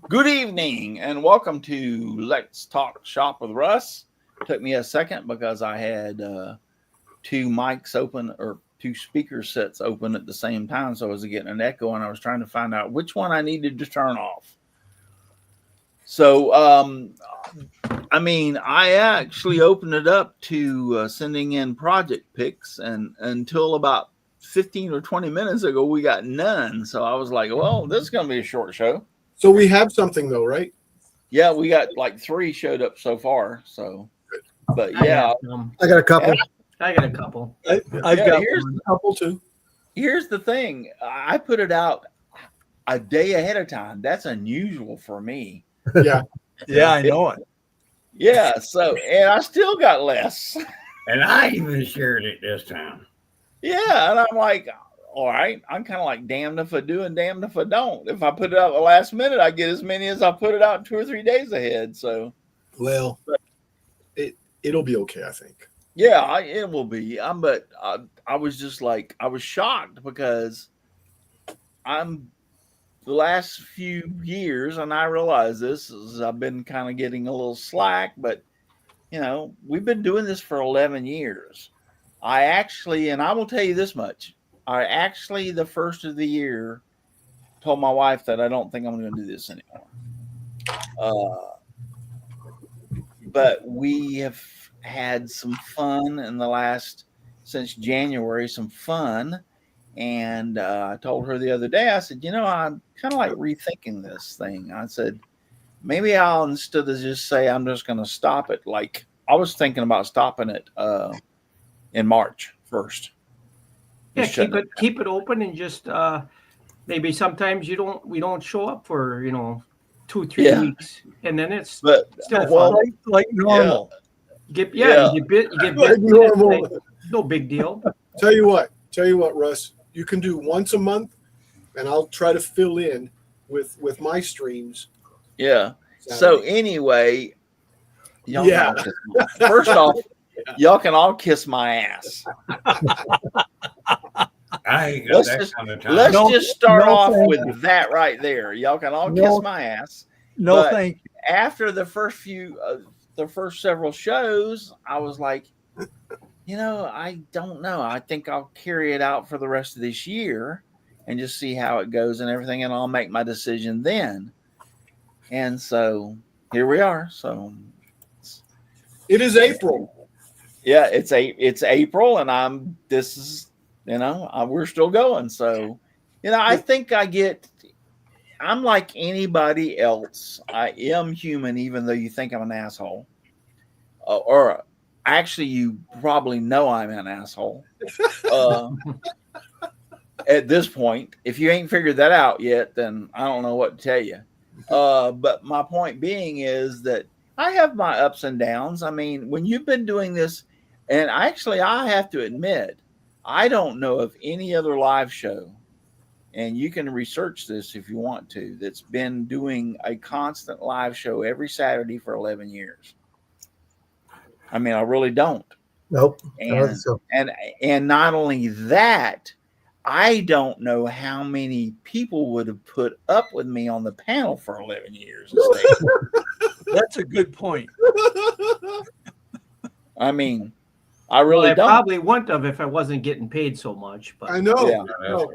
Good evening and welcome to Let's Talk Shop with Russ. Took me a second because I had two mics open or two speaker sets open at the same time, so I was getting an echo and I was trying to find out which one I needed to turn off. So, I actually opened it up to sending in project pics, and until about 15 or 20 minutes ago, we got none. So I was like, well, this is going to be a short show. So we have something though, right? Yeah, we got like 3 showed up so far. So, but yeah, I got a couple. I got a couple. I've got a couple too. Here's the thing. I put it out a day ahead of time. That's unusual for me. Yeah. Yeah, I know it. Yeah. So, and I still got less. And I even shared it this time. Yeah. And I'm like, all right, I'm kind of like damned if I do and damned if I don't. If I put it out the last minute, I get as many as I put it out 2 or 3 days ahead. So, well, it'll be okay, I think. Yeah, it will be. But I was just like, I was shocked because the last few years, and I realize this, is I've been kind of getting a little slack, but we've been doing this for 11 years. And I will tell you this much. I actually, the first of the year, told my wife that I don't think I'm going to do this anymore. But we have had some fun since January, some fun. And I told her the other day, I said, I'm kind of like rethinking this thing. I said, maybe I'll, instead of just say I'm just going to stop it, like I was thinking about stopping it in March 1st. Yeah, keep it open and just maybe sometimes we don't show up for 2-3 weeks, and then it's still like normal. You get Like normal. No big deal. Tell you what, Russ, you can do once a month, and I'll try to fill in with my streams. Yeah. So anyway, first off, y'all can all kiss my ass. Let's just start off with that right there. Y'all can all kiss my ass. No, thank you. After the first several shows, I was like, I don't know. I think I'll carry it out for the rest of this year and just see how it goes and everything, and I'll make my decision then. And so here we are. So it is April. Yeah, it's April, and we're still going. So, I think I'm like anybody else. I am human, even though you think I'm an asshole. Or actually, you probably know I'm an asshole. At this point, if you ain't figured that out yet, then I don't know what to tell you. But my point being is that I have my ups and downs. I mean, when you've been doing this, and actually, I have to admit, I don't know of any other live show, and you can research this if you want to, that's been doing a constant live show every Saturday for 11 years. I mean, I really don't. Nope. And not only that, I don't know how many people would have put up with me on the panel for 11 years. That's a good point. I mean, I really don't. Probably wouldn't have if I wasn't getting paid so much. But I know. Yeah. I know.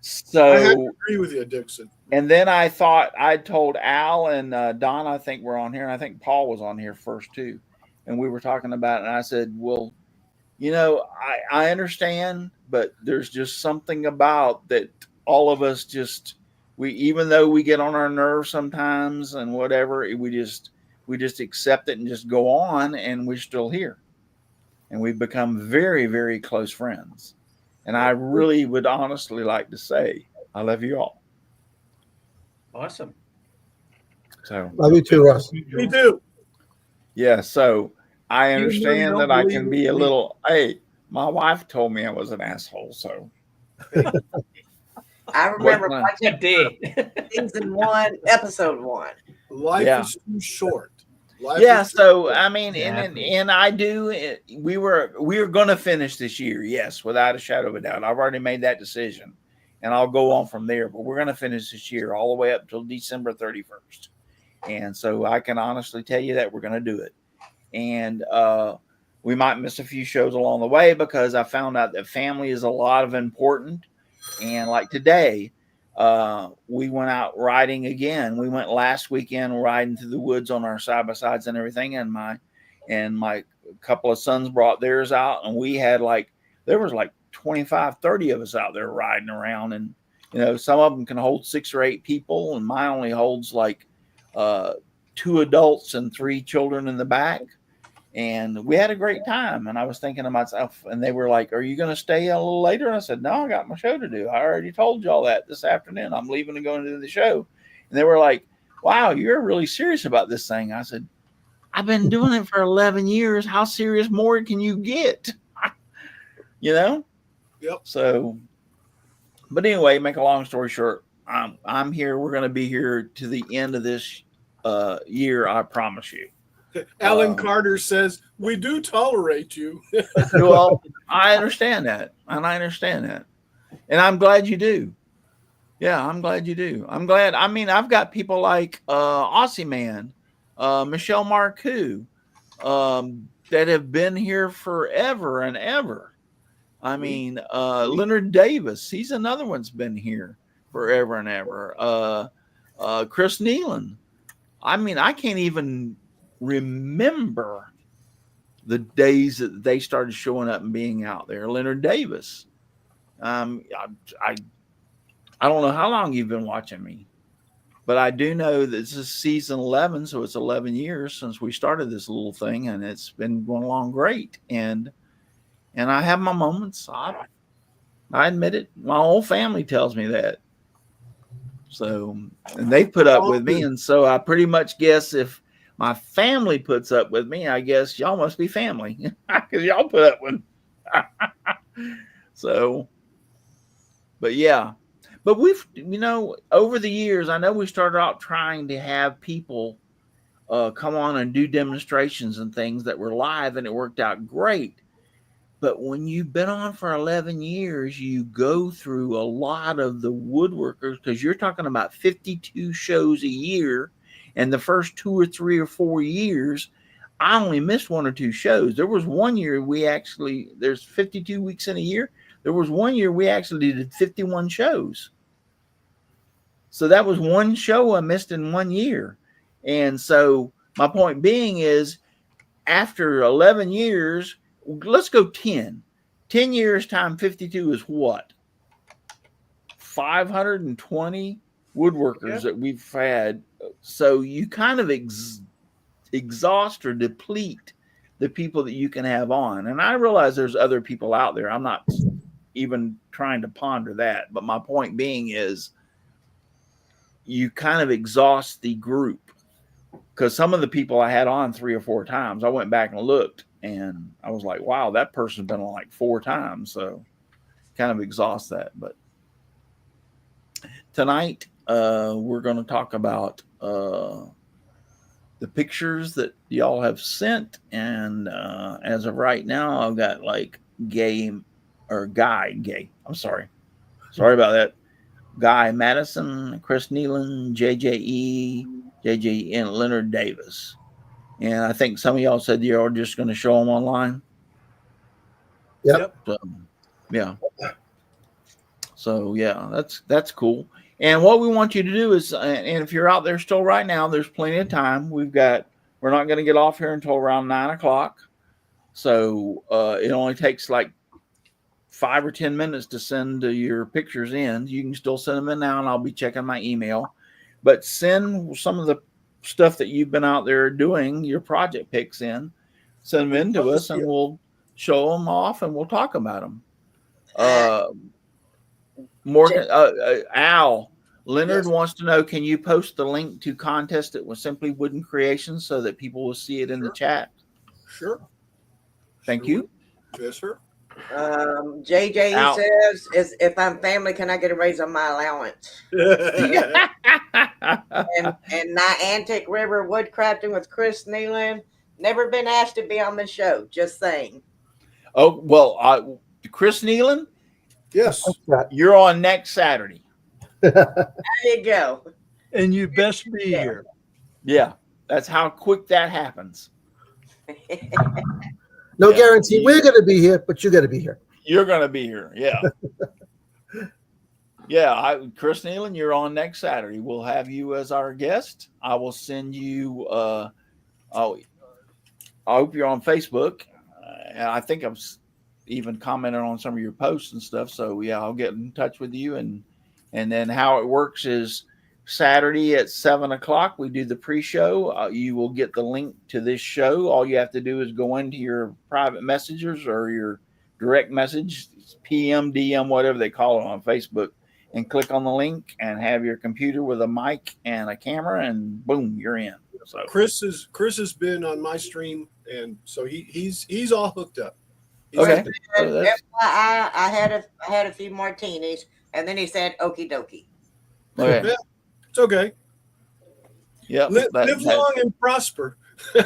So I have to agree with you, Dixon. And then I thought I told Al and Don, I think we're on here, and I think Paul was on here first too, and we were talking about it. And I said, well, I understand, but there's just something about that. All of us even though we get on our nerves sometimes and whatever, we just accept it and just go on, and we're still here. And we've become very, very close friends. And I really would honestly like to say, I love you all. Awesome. So Love you too, Russ. Me too. yeah, so I Even though you understand don't that I believe can it, be a me. little, hey, my wife told me I was an asshole, so I remember What- Project Day. Season 1, Episode 1. Life Yeah. is too short. Life yeah, is too so short. I mean, and I do. We were going to finish this year, yes, without a shadow of a doubt. I've already made that decision, and I'll go on from there. But we're going to finish this year all the way up till December 31st, and so I can honestly tell you that we're going to do it. And we might miss a few shows along the way because I found out that family is a lot of important. And like today, we went out riding again. We went last weekend riding through the woods on our side by sides and everything. And my couple of sons brought theirs out, and we had there was 25, 30 of us out there riding around. And some of them can hold 6 or 8 people, and mine only holds 2 adults and 3 children in the back. And we had a great time. And I was thinking to myself, and they were like, "Are you going to stay a little later?" And I said, "No, I got my show to do. I already told y'all that this afternoon. I'm leaving to go and do the show." And they were like, "Wow, you're really serious about this thing." I said, "I've been doing it for 11 years. How serious more can you get?" Yep. So, but anyway, make a long story short, I'm here. We're going to be here to the end of this year. I promise you. Alan Carter says, "We do tolerate you." Well, I understand that. And I understand that. And I'm glad you do. Yeah, I'm glad you do. I'm glad. I mean, I've got people like Aussie Man, Michelle Marcoux, that have been here forever and ever. I mean, Leonard Davis, he's another one's been here forever and ever. Chris Nealon. I mean, I can't even remember the days that they started showing up and being out there. Leonard Davis. I don't know how long you've been watching me, but I do know that this is season 11, so it's 11 years since we started this little thing, and it's been going along great. And I have my moments. I admit it. My whole family tells me that. So, and they put up with me, and so I pretty much guess if my family puts up with me, I guess y'all must be family because y'all put up with me. So, but yeah, but we've, over the years, I know we started out trying to have people come on and do demonstrations and things that were live, and it worked out great. But when you've been on for 11 years, you go through a lot of the woodworkers, because you're talking about 52 shows a year. And the first 2 or 3 or 4 years, I only missed 1 or 2 shows. There was one year there's 52 weeks in a year. There was one year we actually did 51 shows. So that was 1 show I missed in 1 year. And so my point being is, after 11 years, let's go 10. 10 years times 52 is what? 520 woodworkers that we've had. So you kind of exhaust or deplete the people that you can have on. And I realize there's other people out there. I'm not even trying to ponder that. But my point being is, you kind of exhaust the group. Because some of the people I had on 3 or 4 times, I went back and looked, and I was like, wow, that person's been on 4 times. So kind of exhaust that. But tonight, we're going to talk about the pictures that y'all have sent. And as of right now, I've got Guy. I'm sorry. Sorry about that. Guy Madison, Chris Nealon, JJE, and Leonard Davis. And I think some of y'all said you're just going to show them online. Yep. So, yeah. So yeah, that's cool. And what we want you to do is, and if you're out there still right now, there's plenty of time. We're not going to get off here until around 9 o'clock. So it only takes 5 or 10 minutes to send your pictures in. You can still send them in now, and I'll be checking my email. But send some of the stuff that you've been out there doing, your project pics in. Send them in to us, and we'll show them off, and we'll talk about them. Morgan, Al, Leonard wants to know, can you post the link to contest it with Simply Wooden Creations so that people will see it in the chat? Sure. Thank you. Yes, sir. JJ Al. says, if I'm family, can I get a raise on my allowance? and Niantic River Woodcrafting with Chris Nealon. Never been asked to be on the show. Just saying. Oh, well, Chris Nealon? Yes. You're on next Saturday. There you go. And you best be here. Yeah, that's how quick that happens. No guarantee we're going to be here, but you got to be here. You're going to be here. Yeah. Chris Nealon, you're on next Saturday. We'll have you as our guest. I will send you, I hope you're on Facebook. And I think I've even commented on some of your posts and stuff. So yeah, I'll get in touch with you. And then how it works is Saturday at 7:00, we do the pre-show. You will get the link to this show. All you have to do is go into your private messages or your direct message, PM, DM, whatever they call it on Facebook, and click on the link and have your computer with a mic and a camera, and boom, you're in. So Chris has been on my stream, and so he's all hooked up. Okay. FYI, I had a few martinis, and then he said, "Okie dokie." Okay. Yeah, it's okay. Yeah. Live long and prosper.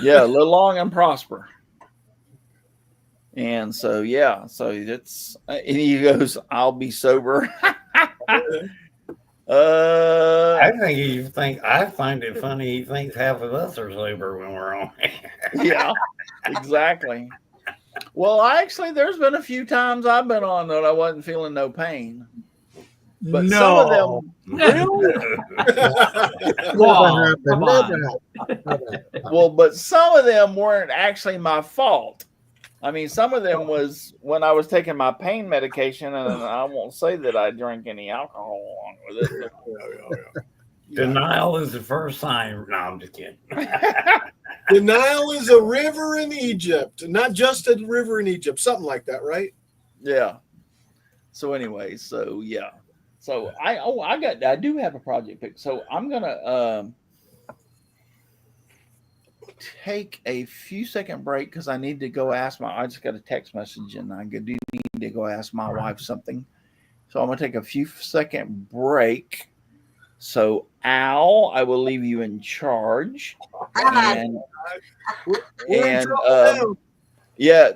Yeah, live long and prosper. And so so it's and he goes, "I'll be sober." I find it funny. He thinks half of us are sober when we're on. Yeah, exactly. Well, actually, there's been a few times I've been on that I wasn't feeling no pain. But some of them, well, but some of them weren't actually my fault. I mean, some of them was when I was taking my pain medication, and I won't say that I drank any alcohol along with it. Denial is the first sign. No, I'm just kidding. The Nile is a river in Egypt, not just a river in Egypt, something like that, right? Yeah. So anyway, so yeah. So I do have a project pick. So I'm gonna take a few second break because I need to go ask I just got a text message and I do need to go ask my wife something. So I'm gonna take a few second break. So Al, I will leave you in charge.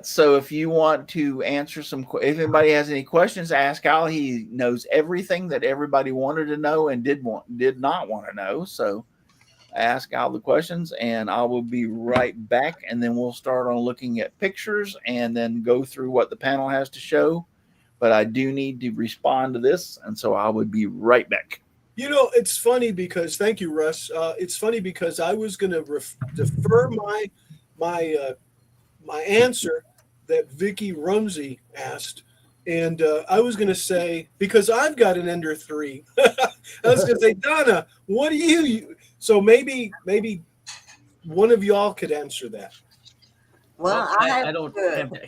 So if you want to answer if anybody has any questions, ask Al. He knows everything that everybody wanted to know and did not want to know. So ask Al the questions, and I will be right back. And then we'll start on looking at pictures and then go through what the panel has to show. But I do need to respond to this, and so I will be right back. You know, it's funny because thank you, Russ. It's funny because I was going to defer my answer that Vicky Rumsey asked, and I was going to say, because I've got an Ender 3. I was going to say, Donna, what do you? So maybe one of y'all could answer that. Well, I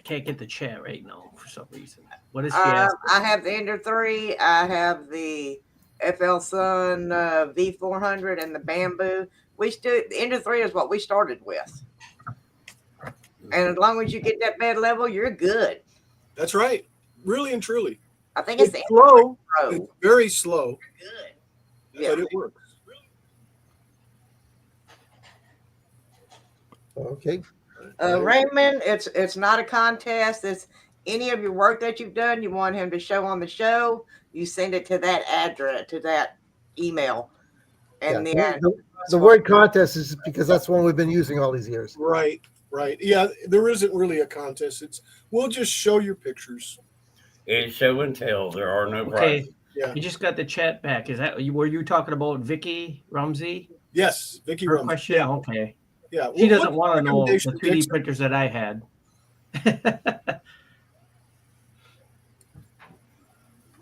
can't get the chat right now for some reason. What is she asking? I have the Ender 3. I have the FL Sun V400 and the Bamboo. The Ender 3 is what we started with. And as long as you get that bed level, you're good. That's right. Really and truly. I think it's slow. It's very slow. Good. But it works. Okay. Raymond, it's not a contest. It's any of your work that you've done, you want him to show on the show, you send it to that address, to that email. And then the word contest is because that's one we've been using all these years. Right. Yeah, there isn't really a contest. We'll just show your pictures. It's show and tell. There are no prizes. Okay. Yeah. You just got the chat back. Were you talking about Vicky Rumsey? Yes, Vicky Rumsey. Question? Yeah. Okay. Yeah. She doesn't want to know the 3D pictures that I had.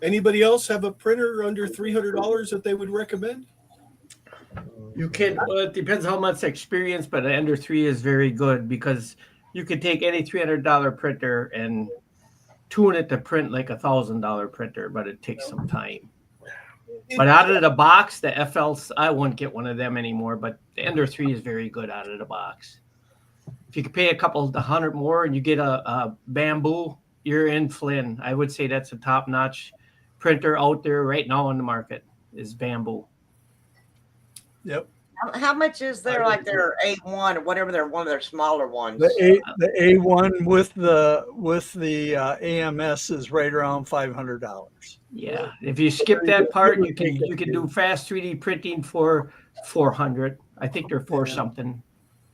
Anybody else have a printer under $300 that they would recommend? You can. It depends how much experience, but an Ender 3 is very good because you could take any $300 printer and tune it to print like $1,000 printer, but it takes some time. But out of the box, the FLs, I wouldn't get one of them anymore. But the Ender 3 is very good out of the box. If you could pay a couple of $100 more and you get a bamboo, you're in Flynn. I would say that's a top-notch printer out there right now on the market is bamboo. Yep. How much is their like their A1 or whatever their one of their smaller ones? The A1 with the AMS is right around $500. Yeah, if you skip that part, you can do fast 3D printing for $400. I think they're for something.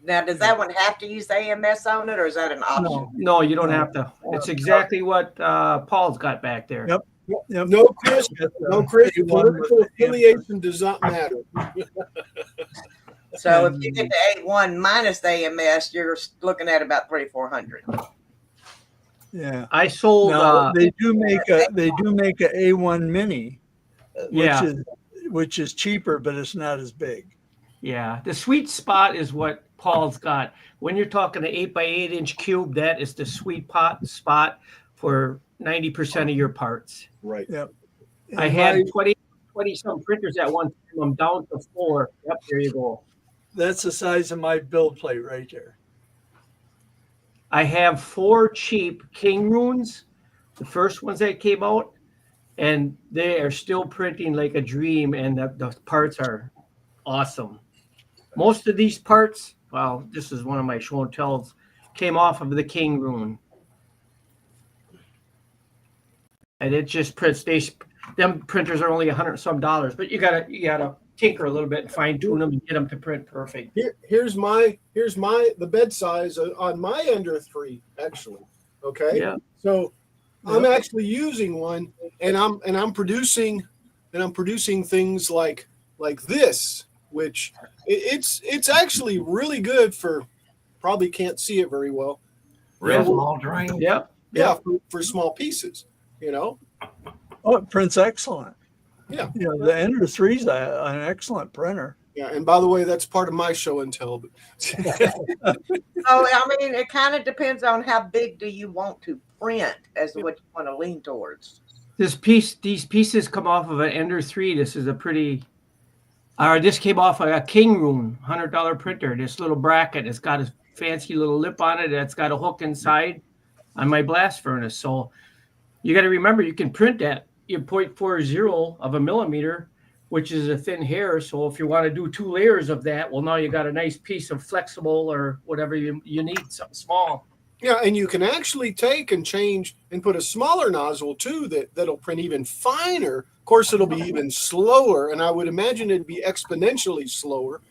Now, does that one have to use the AMS on it, or is that an option? No, you don't have to. It's exactly what Paul's got back there. Yep. Yep. No, Chris. No, Chris. A1 Political with the affiliation does not matter. So if you get the A1 minus the AMS, you're looking at about $300-400. Yeah. I sold. Now, they do make a A1 mini, Yeah. which is cheaper, but it's not as big. Yeah, the sweet spot is what Paul's got. When you're talking an 8x8 inch cube, that is the sweet spot for 90% of your parts. Right. Yep. I had 20 some printers at one time. I'm down to 4. Yep, there you go. That's the size of my build plate right there. I have 4 cheap King runes, the first ones that came out, and they are still printing like a dream, and the parts are awesome. Most of these parts, well, this is one of my show and tells, came off of the King rune. And it just prints. Them printers are only $100 some, but you gotta tinker a little bit and fine tune them and get them to print perfect. Here's the bed size on my Ender 3 actually. Okay. Yeah. So I'm actually using one, and I'm producing things like this, which it's actually really good for. Probably can't see it very well. Real small drain. Yep. Yeah, for small pieces, you know. Oh, it prints excellent. Yeah. You know, the Ender 3 is an excellent printer. Yeah, and by the way, that's part of my show and tell. But So I mean, it kind of depends on how big do you want to print as to what you want to lean towards. These pieces come off of an Ender 3. This is a pretty. This came off of a King rune, $100 printer. This little bracket, it's got a fancy little lip on it. It's got a hook inside on my blast furnace. So you got to remember, you can print at your 0.40 of a millimeter, which is a thin hair. So if you want to do 2 layers of that, well, now you got a nice piece of flexible or whatever you need, something small. yeah, and you can actually take and change and put a smaller nozzle too that'll print even finer. Of course, it'll be even slower, and I would imagine it'd be exponentially slower.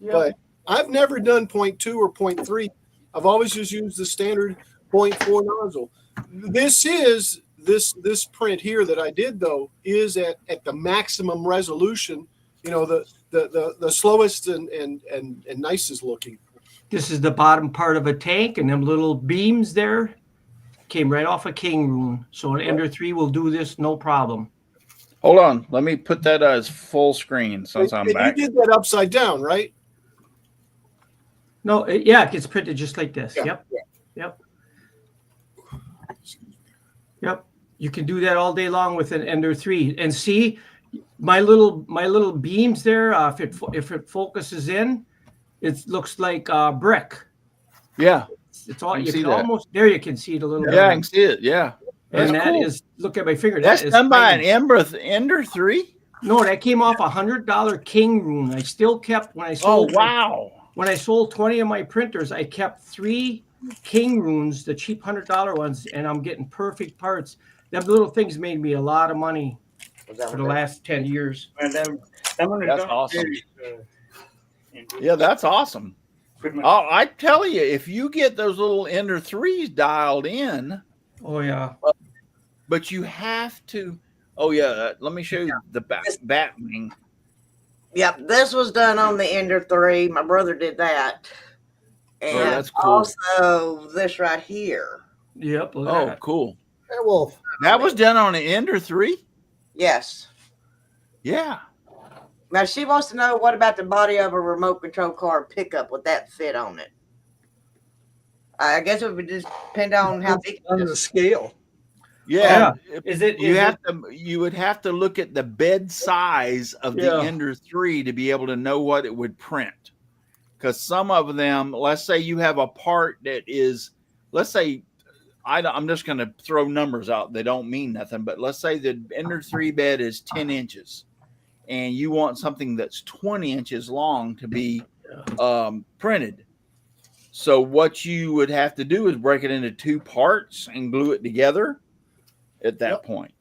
Yeah. But I've never done 0.2 or 0.3. I've always just used the standard 0.4 nozzle. This print here that I did though is at the maximum resolution. You know, the slowest and nicest looking. This is the bottom part of a tank, and them little beams there came right off a King rune. So an Ender 3 will do this no problem. Hold on. Let me put that as full screen since I'm And back. you did that upside down, right? No, it gets printed just like this. Yeah, Yep. Yep. You can do that all day long with an Ender 3. And see, my little beams there, if it focuses in, it looks like brick. Yeah. It's all you see can that. almost there. You can see it a little. Yeah, I bit. can see it. Yeah. And That's that cool. is, look at my finger. That's that is done by an tiny. Ender 3? No, that came off $100 King rune. I still kept when I Oh, sold. wow. When I sold 20 of my printers, I kept 3 King runes, the cheap $100 ones, and I'm getting perfect parts. Them little things made me a lot of money for the last 10 years. That's awesome. Yeah, that's awesome. Oh, I tell you, if you get those little Ender 3s dialed in, Oh yeah. but you have to. Oh yeah, let me show you the Batwing. Yep, this was done on the Ender 3. My brother did that. And that's cool. also this right here. Yep. Look at Oh, that. cool. Hey, Wolf. That was done on an Ender 3? Yes. Yeah. Now she wants to know what about the body of a remote control car pickup? Would that fit on it? I guess it would just depend on how big it On the is. scale. Yeah, Is it? you would have to look at the bed size of the Ender 3 to be able to know what it would print. Because some of them, let's say you have a part that is, let's say, I'm just going to throw numbers out. They don't mean nothing, but let's say the Ender 3 bed is 10 inches and you want something that's 20 inches long to be printed. So what you would have to do is break it into 2 parts and glue it together at that point,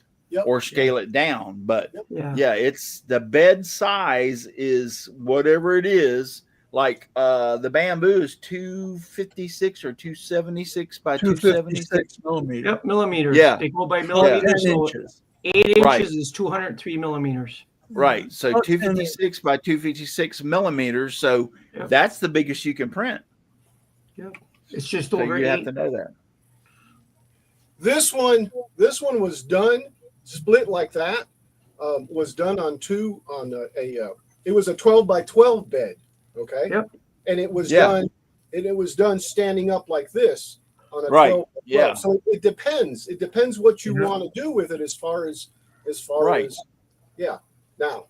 or scale it down. But it's the bed size is whatever it is. Like the bamboo is 256 or 276 by 276 millimeters. Yep, millimeters. Yeah, They go by millimeters. So inches. 8 inches is 203 millimeters. Right. So 256 by 256 millimeters. So that's the biggest you can print. Yep. It's just So over you 8. have to know that. This one was done split like that. Was done on it was a 12 by 12 bed. Okay. Yep. And it was done. And it was done standing up like this on a 12 by 12. Yeah. So it depends. It depends what you want to do with it as far as Now,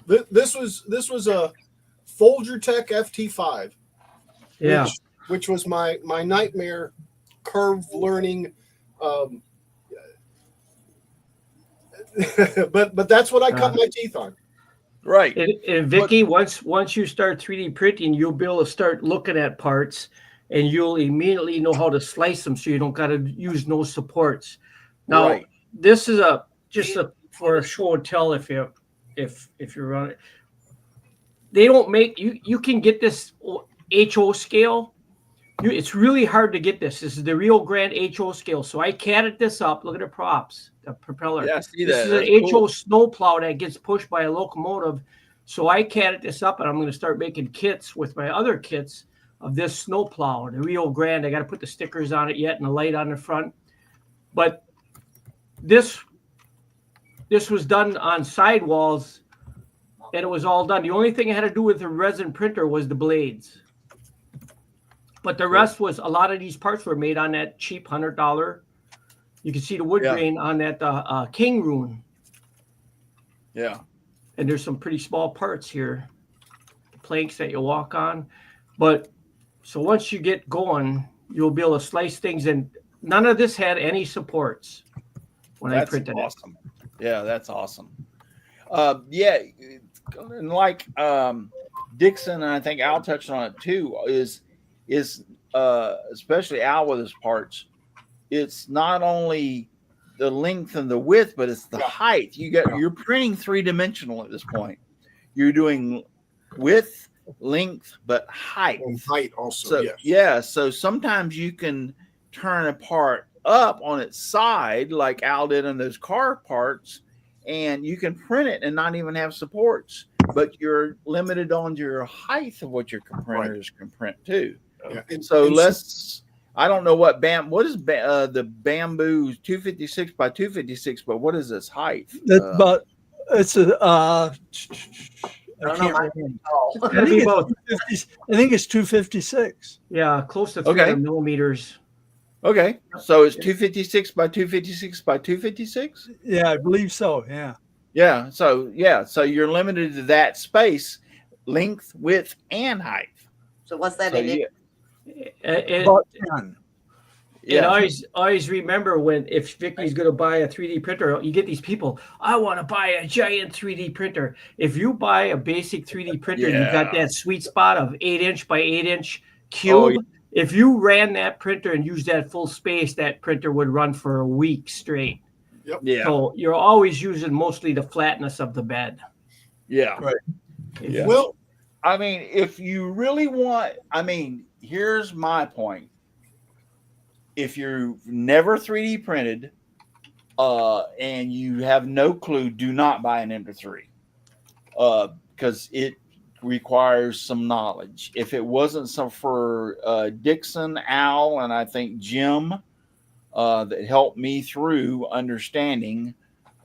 this was a Folgertech FT5. Yeah. Which was my nightmare curve learning. But that's what I cut my teeth on. Right. And Vicky, once you start 3D printing, you'll be able to start looking at parts, and you'll immediately know how to slice them, so you don't got to use no supports. Now, this is for a show and tell. If you're running, they don't make you can get this HO scale. It's really hard to get this. This is the Rio Grande HO scale. So I catted this up. Look at the props, the propeller. Yeah, I see this that. is an HO snowplow that gets pushed by a locomotive. So I catted this up, and I'm going to start making kits with my other kits of this snowplow, the Rio Grande. I got to put the stickers on it yet and the light on the front. But this was done on sidewalls, and it was all done. The only thing I had to do with the resin printer was the blades. But the rest was, a lot of these parts were made on that cheap $100. You can see the wood grain on that King rune. Yeah. And there's some pretty small parts here, planks that you walk on. But so once you get going, you'll be able to slice things. And none of this had any supports when I printed it. Yeah, that's awesome. And like Dixon, and I think Al touched on it too, is especially Al with his parts, it's not only the length and the width, but it's the height. You're printing 3-dimensional at this point. You're doing width, length, but height. And height also. So, so sometimes you can turn a part up on its side, like Al did on those car parts, and you can print it and not even have supports, but you're limited on your height of what your printers can print too. Yeah. I don't know what is the bamboo 256 by 256, but what is this height? That's about, it's a, I think it's 256. Yeah, close to 300 millimeters. Okay, so it's 256 by 256 by 256? Yeah, I believe so, So you're limited to that space, length, width, and height. So what's that in it? About 10. And always remember, if Vicky's going to buy a 3D printer, you get these people, I want to buy a giant 3D printer. If you buy a basic 3D printer, you got that sweet spot of 8-inch by 8-inch cube. If you ran that printer and used that full space, that printer would run for a week straight. Yep. Yeah. So you're always using mostly the flatness of the bed. Yeah. Right. Yeah. Well, I mean, if you really want, here's my point. If you've never 3D printed and you have no clue, do not buy an Ender 3 because it requires some knowledge. If it wasn't for Dixon, Al, and I think Jim that helped me through understanding,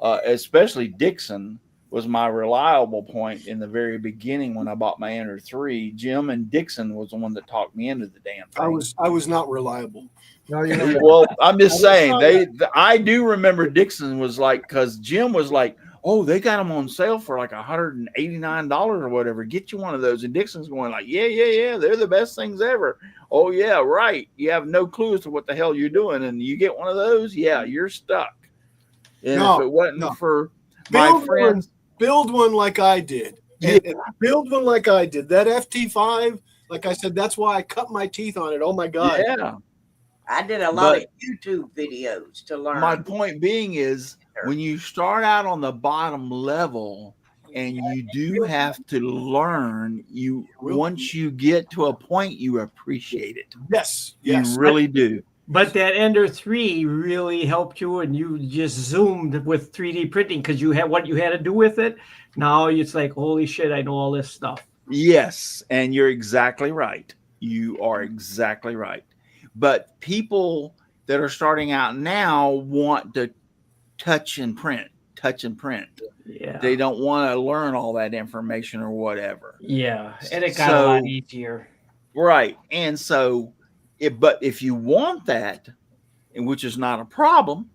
especially Dixon, was my reliable point in the very beginning when I bought my Ender 3. Jim and Dixon was the one that talked me into the damn thing. I was not reliable. No, you weren't. Well, I'm just I saying I do remember Dixon was like, because Jim was like, oh, they got them on sale for like $189 or whatever. Get you one of those. And Dixon's going like, yeah, they're the best things ever. Oh yeah, right. You have no clue as to what the hell you're doing, and you get one of those, yeah, you're stuck. And if it wasn't for my friends, build one like I did. And build one like I did. That FT5, like I said, that's why I cut my teeth on it. Oh my God. yeah. I did a lot of YouTube videos to learn. My point being is when you start out on the bottom level and you do have to learn, once you get to a point, you appreciate it. Yes. You really do. But that Ender 3 really helped you, and you just zoomed with 3D printing because you had what you had to do with it. Now it's like, holy shit, I know all this stuff. Yes, and you're exactly right. You are exactly right. But people that are starting out now want to touch and print. Yeah. They don't want to learn all that information or whatever. Yeah, and it got a lot easier. Right. And so, but if you want that, and which is not a problem,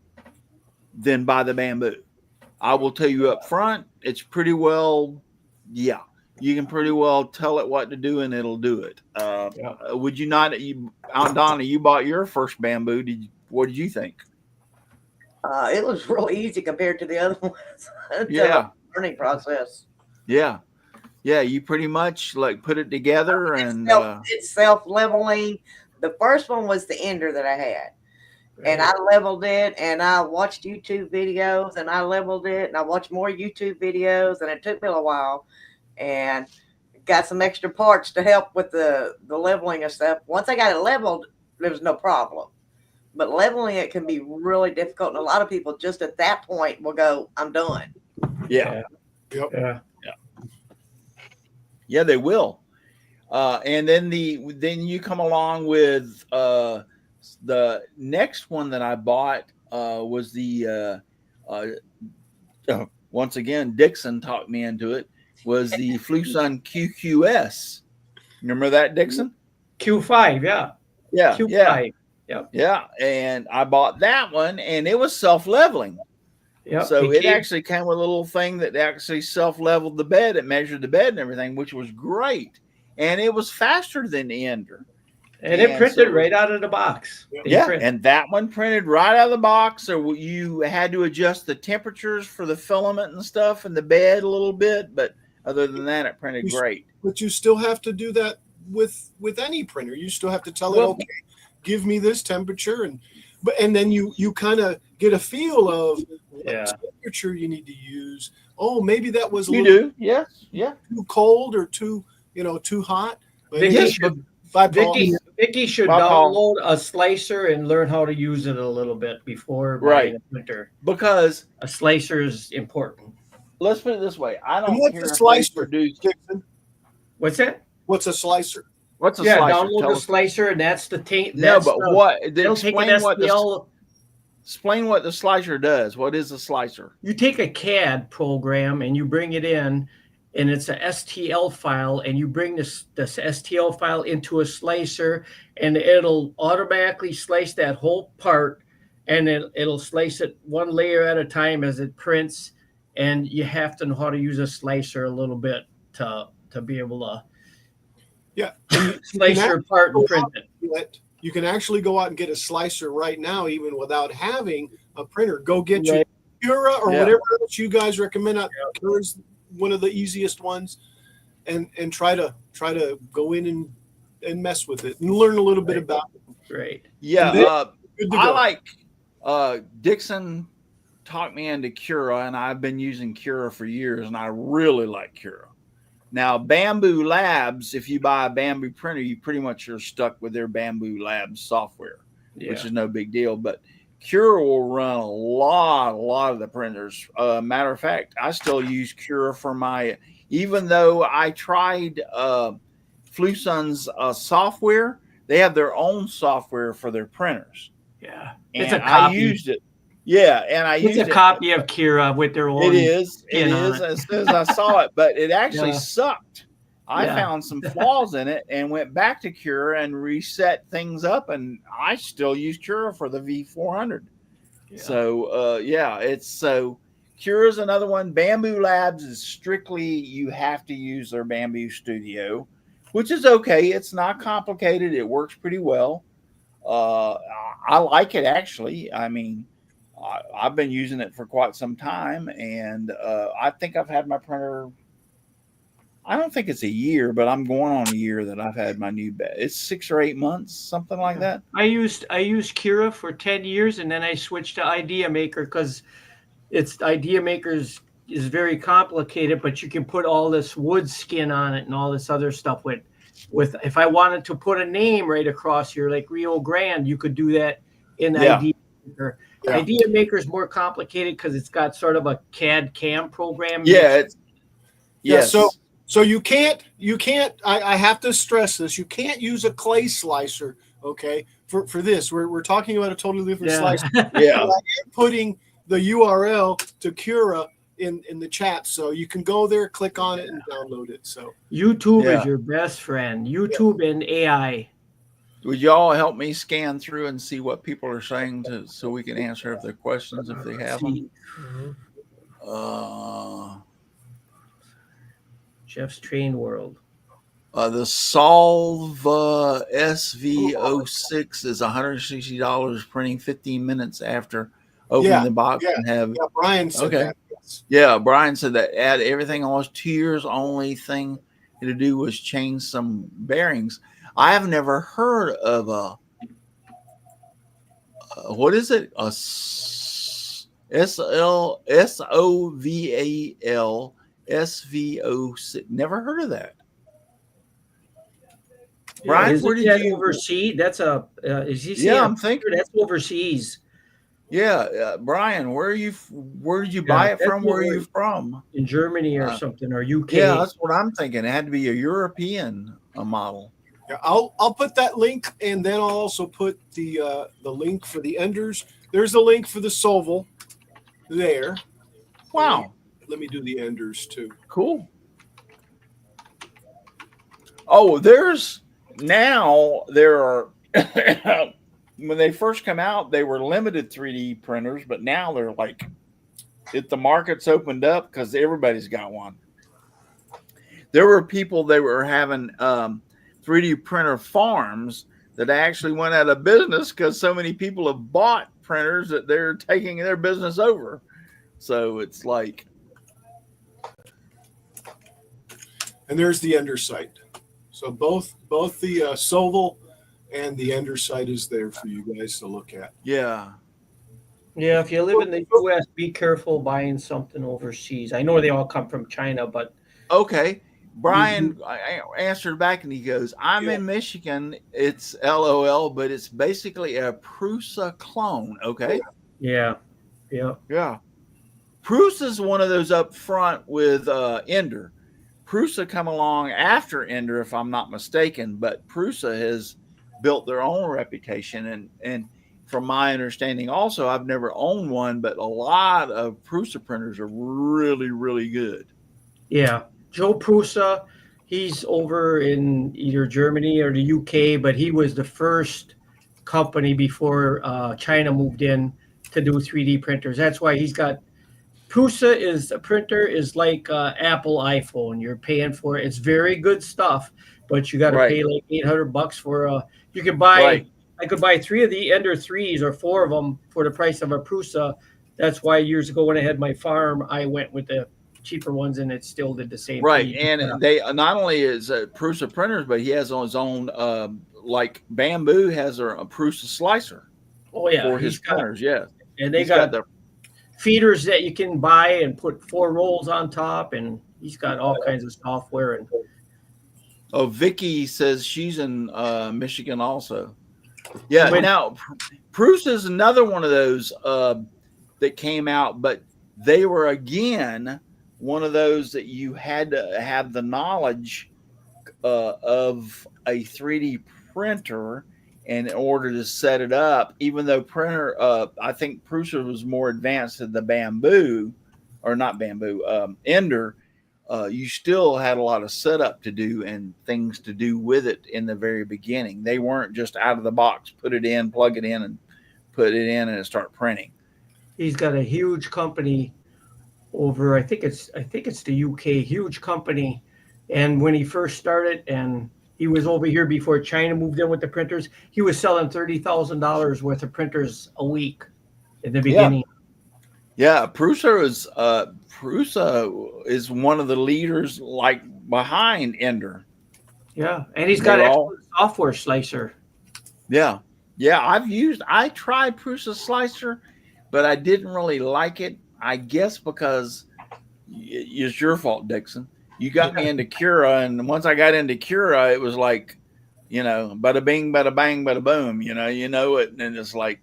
then buy the Bamboo. I will tell you up front, it's pretty well, you can pretty well tell it what to do and it'll do it. Would you not? Donna, you bought your first Bamboo. What did you think? It was really easy compared to the other ones. Learning process. Yeah. You pretty much like put it together and it's self-leveling. The first one was the Ender that I had. And I leveled it, and I watched YouTube videos, and I leveled it, and I watched more YouTube videos, and it took me a while, and got some extra parts to help with the leveling and stuff. Once I got it leveled, there was no problem. But leveling it can be really difficult, and a lot of people just at that point will go, I'm done. Yeah. Yeah, they will. And then you come along with the next one that I bought was the once again Dixon talked me into it, was the Flusun QQS. Remember that, Dixon? Q5, yeah. Q5. Yeah, and I bought that one, and it was self-leveling. Yeah. So it actually came with a little thing that actually self-leveled the bed. It measured the bed and everything, which was great. And it was faster than the Ender. And it printed right out of the box. And that one printed right out of the box. So you had to adjust the temperatures for the filament and stuff and the bed a little bit. But other than that, it printed great. But you still have to do that with any printer. You still have to tell it, okay, give me this temperature. And then you kind of get a feel of what temperature you need to use. Oh, maybe that was a little too cold or too hot. Vicky should download a slicer and learn how to use it a little bit before buying a printer. Because a slicer is important. Let's put it this way. I don't care a slicer, Dixon. What's that? What's a slicer? What's a slicer? Download the slicer, and that's the tape. Explain what the slicer does. What is a slicer? You take a CAD program and you bring it in, and it's a STL file, and you bring this STL file into a slicer, and it'll automatically slice that whole part, and it'll slice it one layer at a time as it prints, and you have to know how to use a slicer a little bit to be able to slice your part and print it. You can actually go out and get a slicer right now, even without having a printer. Go get your Cura or whatever else you guys recommend. Cura's one of the easiest ones, and try to go in and mess with it and learn a little bit about it. Right. Yeah. I like Dixon talked me into Cura, and I've been using Cura for years, and I really like Cura. Now, Bamboo Labs, if you buy a Bamboo printer, you pretty much are stuck with their Bamboo Labs software, which is no big deal. But Cura will run a lot of the printers. Matter of fact, I still use Cura for my, even though I tried Flusun's software, they have their own software for their printers. Yeah. And I used it. Yeah, and I It's used a it. copy of Kira with their own. It is. It skin on is. it. As soon as I saw it, but it actually Yeah. sucked. I Yeah. found some flaws in it and went back to Cura and reset things up, and I still use Cura for the V400. Yeah. So yeah, it's so Cura's another one. Bamboo Labs is strictly you have to use their Bamboo Studio, which is okay. It's not complicated. It works pretty well. I like it actually. I mean, I've been using it for quite some time, and I think I've had my printer. I don't think it's a year, but I'm going on a year that I've had my new bed. It's 6 or 8 months, something like that. I used Kira for 10 years, and then I switched to Idea Maker because it's Idea Maker's is very complicated, but you can put all this wood skin on it and all this other stuff with if I wanted to put a name right across here, like Rio Grande, you could do that in Yeah. Idea Maker. Yeah. Idea Maker is more complicated because it's got sort of a CAD CAM program. Yeah, it's Yeah, yes. So you can't. I have to stress this. You can't use a clay slicer. Okay, for this, we're talking about a totally different slicer. Yeah. I am putting the URL to Cura in the chat, so you can go there, click on it, and download it. So YouTube Yeah. is your best friend. YouTube and AI. Would y'all help me scan through and see what people are saying so we can answer if their questions if they have them? Jeff's Train World. The Solva SV06 is $160 printing 15 minutes after opening Yeah, the box yeah, and have yeah, Brian said Okay. that. Yes. Yeah, Brian said that add everything almost 2 years. Only thing to do was change some bearings. I have never heard of a what is it? A SOVAL SV06. Never heard of that. Brian, Isn't where did that you? overseas? That's a is he saying Yeah, a I'm thinking. printer? That's overseas Yeah, Brian, where did you buy it that's from? Where are over you from? in Germany or something or UK. Yeah, that's what I'm thinking. It had to be a European model. Yeah, I'll put that link, and then I'll also put the link for the Enders. There's the link for the Soval there. Wow, Let me do the Enders too. cool. Oh, there are when they first come out, they were limited 3D printers, but now they're like, if the market's opened up because everybody's got one. There were people that were having 3D printer farms that actually went out of business because so many people have bought printers that they're taking their business over. So it's like, And there's the Ender site. So both the Soval and the Ender site is there for you guys to look at. yeah. Yeah, if you live in the US, be careful buying something overseas. I know they all come from China, but Okay. Brian I answered back and he goes, I'm in Michigan. It's LOL, but it's basically a Prusa clone. Okay. yeah. Yeah. Prusa is one of those up front with Ender. Prusa come along after Ender, if I'm not mistaken, but Prusa has built their own reputation. And from my understanding also, I've never owned one, but a lot of Prusa printers are really, really good. Yeah. Joe Prusa, he's over in either Germany or the UK, but he was the first company before China moved in to do 3D printers. That's why he's got Prusa is a printer is like Apple iPhone. You're paying for it. It's very good stuff, but you got to pay like $800 for you could buy I could buy 3 of the Ender 3s or 4 of them for the price of a Prusa. That's why years ago when I had my farm, I went with the cheaper ones and it still did the same Right. thing. And they not only is Prusa printers, but he has on his own like Bamboo has a Prusa slicer for his printers. Yeah. And they got the feeders that you can buy and put 4 rolls on top, and he's got all kinds of software. And Vicky says she's in Michigan also. Yeah. Now Prusa is another one of those that came out, but they were again one of those that you had to have the knowledge of a 3D printer And in order to set it up, even though I think Prusa was more advanced than the bamboo, or not bamboo, Ender, you still had a lot of setup to do and things to do with it in the very beginning. They weren't just out of the box, put it in, plug it in, and put it in and start printing. He's got a huge company over, I think it's the UK, huge company. And when he first started, and he was over here before China moved in with the printers, he was selling $30,000 worth of printers a week in the beginning. Yeah, Prusa is one of the leaders, like behind Ender. Yeah, and he's got an excellent software slicer. Yeah, I tried Prusa Slicer, but I didn't really like it. I guess because it's your fault, Dixon. You got me into Cura, and once I got into Cura, it was like, bada bing, bada bang, bada boom. You know it, and it's like,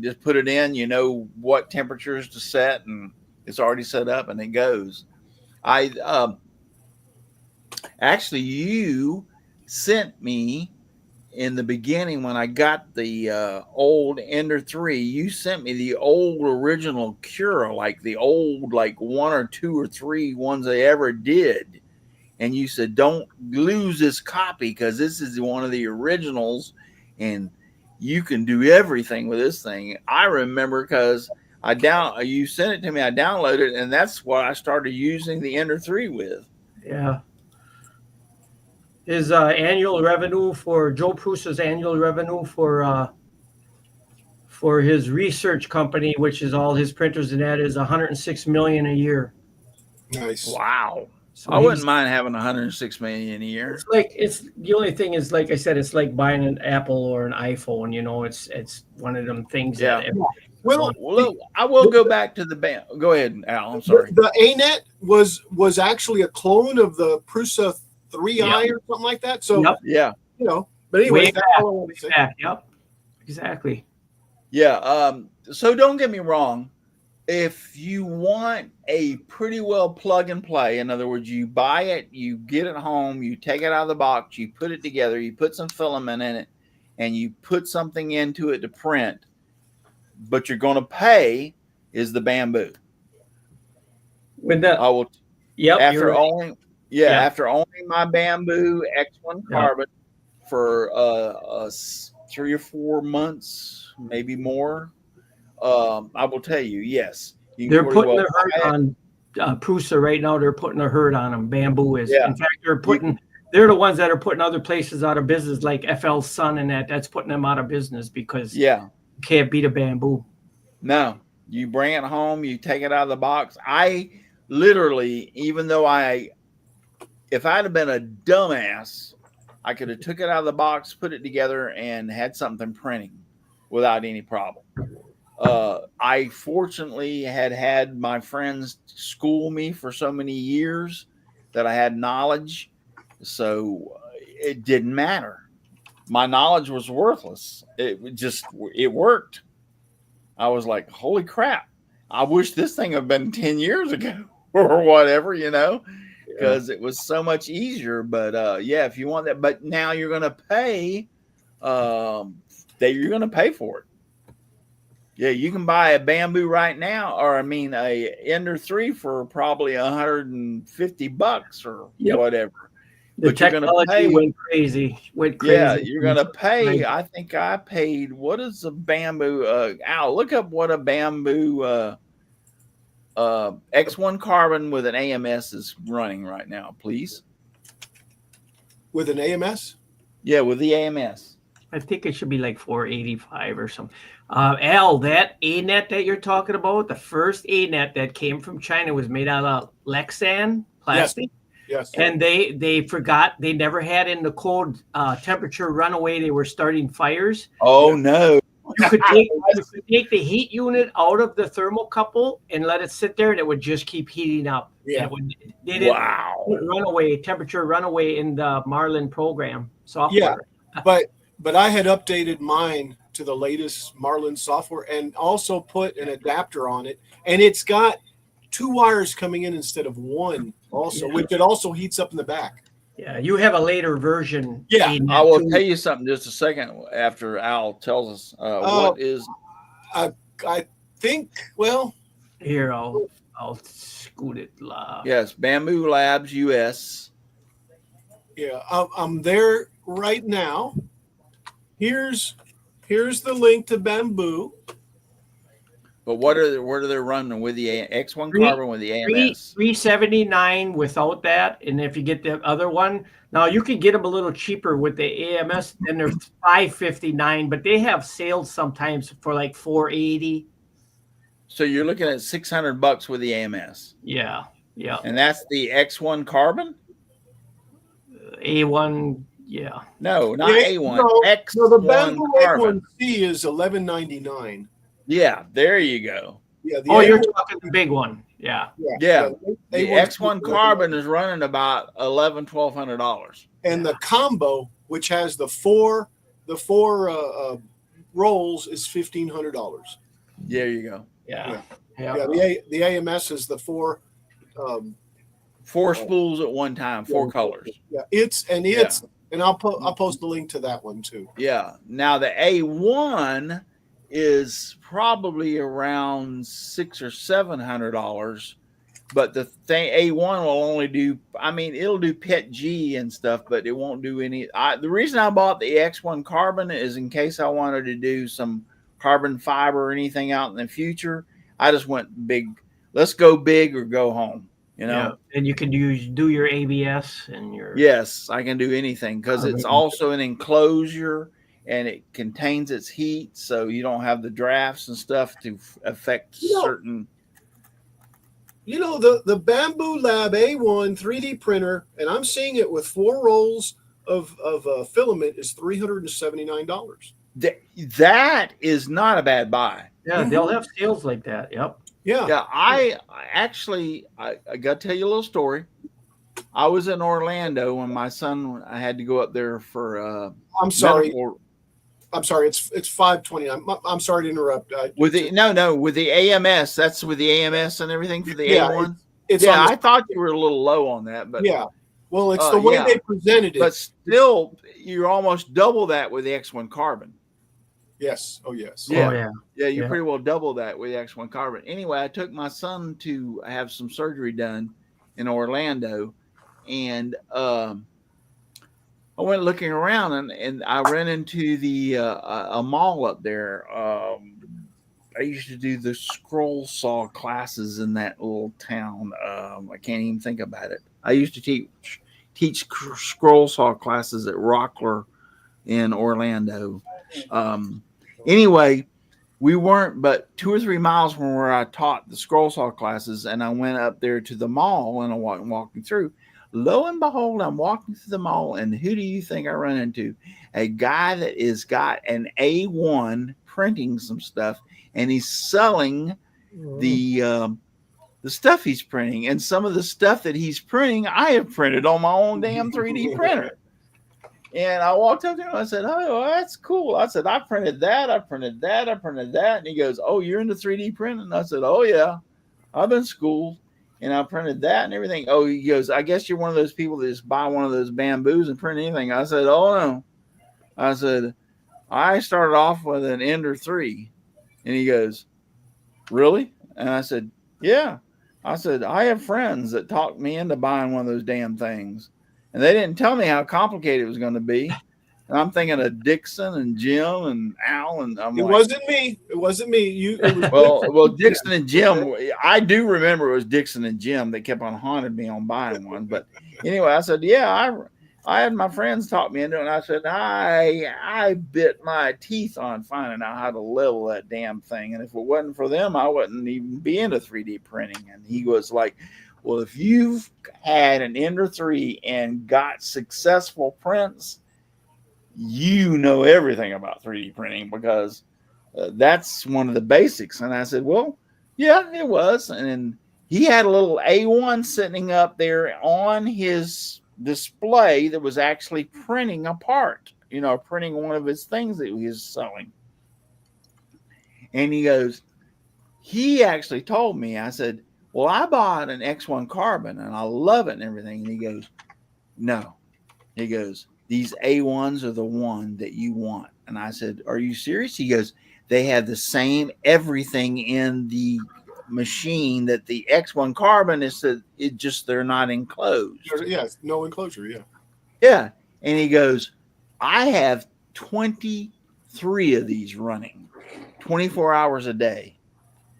just put it in. You know what temperatures to set, and it's already set up, and it goes. Actually, you sent me in the beginning when I got the old Ender 3, you sent me the old original Cura, like the old, like 1 or 2 or 3 ones they ever did. And you said, don't lose this copy because this is one of the originals and you can do everything with this thing. I remember because you sent it to me, I downloaded it, and that's what I started using the Ender 3 with. Yeah. His annual revenue for Joe Prusa's annual revenue for his research company, which is all his printers and that, is $106 million a year. Nice. Wow. So I wouldn't mind having $106 million a year. It's the only thing is, like I said, it's like buying an Apple or an iPhone. It's one of them things. Yeah. Well, look, I will go back to the band. Go ahead, Al. I'm sorry. The ANET was actually a clone of the Prusa 3i or something like that. So yeah, But anyway, Yep. Exactly. Yeah. So don't get me wrong. If you want a pretty well plug and play, in other words, you buy it, you get it home, you take it out of the box, you put it together, you put some filament in it, and you put something into it to print, but you're going to pay is the bamboo. With that, I will. Yep. After owning my bamboo X1 carbon for 3 or 4 months, maybe more, I will tell you, yes. They're putting their hurt on Prusa right now. They're putting a hurt on them. Bamboo is. Yeah. In fact, they're the ones that are putting other places out of business, like FL Sun and that's putting them out of business because you can't beat a bamboo. No, you bring it home, you take it out of the box. I literally, even though if I'd have been a dumbass, I could have took it out of the box, put it together, and had something printing without any problem. I fortunately had my friends school me for so many years that I had knowledge, so it didn't matter. My knowledge was worthless. It worked. I was like, holy crap. I wish this thing had been 10 years ago or whatever, because it was so much easier. But if you want that, but now you're going to pay, you're going to pay for it. Yeah, you can buy a bamboo right now, or a Ender 3 for probably $150 or whatever. The but technology went crazy. Yeah, you're going to pay. I think I paid. What is a bamboo? Al, look up what a bamboo X1 carbon with an AMS is running right now, please. With an AMS? Yeah, with the AMS. I think it should be like $485 or something. Al, that ANET that you're talking about, the first ANET that came from China was made out of Lexan plastic. Yes. And they forgot, they never had in the cold temperature runaway. They were starting fires. Oh, no. You could take the heat unit out of the thermocouple and let it sit there, and it would just keep heating up. Yeah. They didn't put temperature runaway in the Marlin program software. Yeah, but I had updated mine to the latest Marlin software and also put an adapter on it, and it's got 2 wires coming in instead of 1 also, which it also heats up in the back. Yeah, you have a later version. Yeah, aimed I at will two. tell you something just a second after Al tells us what is. I think. Well, Here, I'll scoot it. Yes, Bamboo Labs US. yeah, I'm there right now. Here's the link to Bamboo. But what are they running with the X1 Three- carbon with the AMS? 379 without that, and if you get the other one, now you can get them a little cheaper with the AMS, and they're 559, but they have sales sometimes for like 480. So you're looking at $600 with the AMS. Yeah, yeah. And that's the X1 carbon? A1, yeah. No, not Yeah, A1. no, X1 No, the Bamboo carbon. A1C is $11.99. Yeah, there you go. Yeah. The Oh, you're A1 talking the big one. Yeah. Yeah. The A1C X1 carbon is running about $1,200. and the combo, which has the four rolls, is $1,500. There you go. Yeah. Yeah, the AMS is the four. Four spools at one time, four colors. Yeah, and I'll post the link to that one too. Yeah. Now the A1 is probably around $600 or $700, but the thing A1 will only do. I mean, it'll do PET G and stuff, but it won't do any. The reason I bought the X1 carbon is in case I wanted to do some carbon fiber or anything out in the future. I just went big. Let's go big or go home. You know. Yeah. And you can do your ABS and your. Yes, I can do anything because it's also an enclosure and it contains its heat, so you don't have the drafts and stuff to affect certain. You know, the Bamboo Lab A1 3D printer, and I'm seeing it with 4 rolls of filament, is $379. That is not a bad buy. Yeah, they'll have sales like that. Yep. Yeah. Yeah, I actually got to tell you a little story. I was in Orlando when my son. I had to go up there for. I'm sorry. medical- I'm sorry. It's 5:29. I'm sorry to interrupt. with the AMS. That's with the AMS and everything for the Yeah, A1. It's Yeah, on the- I thought you were a little low on that, but yeah. Well, it's the way yeah. they presented it. But still, you're almost double that with the X1 carbon. Yes. Oh, yes. Yeah. Oh, yeah. Yeah, you Yeah. pretty well double that with the X1 carbon. Anyway, I took my son to have some surgery done in Orlando, and I went looking around, and I ran into the a mall up there. I used to do the scroll saw classes in that little town. I can't even think about it. I used to teach scroll saw classes at Rockler in Orlando. Anyway, we weren't but 2 or 3 miles from where I taught the scroll saw classes, and I went up there to the mall and I walking through. Lo and behold, I'm walking through the mall, and who do you think I run into? A guy that is got an A1 printing some stuff, and he's selling the stuff he's printing, and some of the stuff that he's printing, I have printed on my own damn 3D printer. And I walked up to him. I said, "Oh, well, that's cool." I said, "I printed that. I printed that. I printed that." And he goes, "Oh, you're into 3D printing?" I said, "Oh yeah, I've been schooled, and I printed that and everything." Oh, he goes, "I guess you're one of those people that just buy one of those bamboos and print anything." I said, "Oh no." I said, "I started off with an Ender 3," and he goes, "Really?" And I said, "Yeah." I said, "I have friends that talked me into buying one of those damn things. And they didn't tell me how complicated it was going to be." And I'm thinking of Dixon and Jim and Al, and I'm It like, wasn't me. It wasn't me. It was well, Dixon and Jim. I do remember it was Dixon and Jim that kept on haunting me on buying one. But anyway, I said, "Yeah, I had my friends talk me into it." And I said, I bit my teeth on finding out how to level that damn thing. And if it wasn't for them, I wouldn't even be into 3D printing." And he was like, "Well, if you've had an Ender 3 and got successful prints, you know everything about 3D printing, because that's one of the basics." And I said, "Well, yeah, it was." And he had a little A1 sitting up there on his display that was actually printing a part, printing one of his things that he was selling. And he goes, he actually told me, I said, "Well, I bought an X1 carbon and I love it and everything." And he goes, "No, He goes, these A1s are the one that you want. And I said, are you serious? He goes, they have the same everything in the machine that the X1 carbon is. That it just, they're not enclosed. Yes, no enclosure. Yeah. Yeah. And he goes, I have 23 of these running 24 hours a day.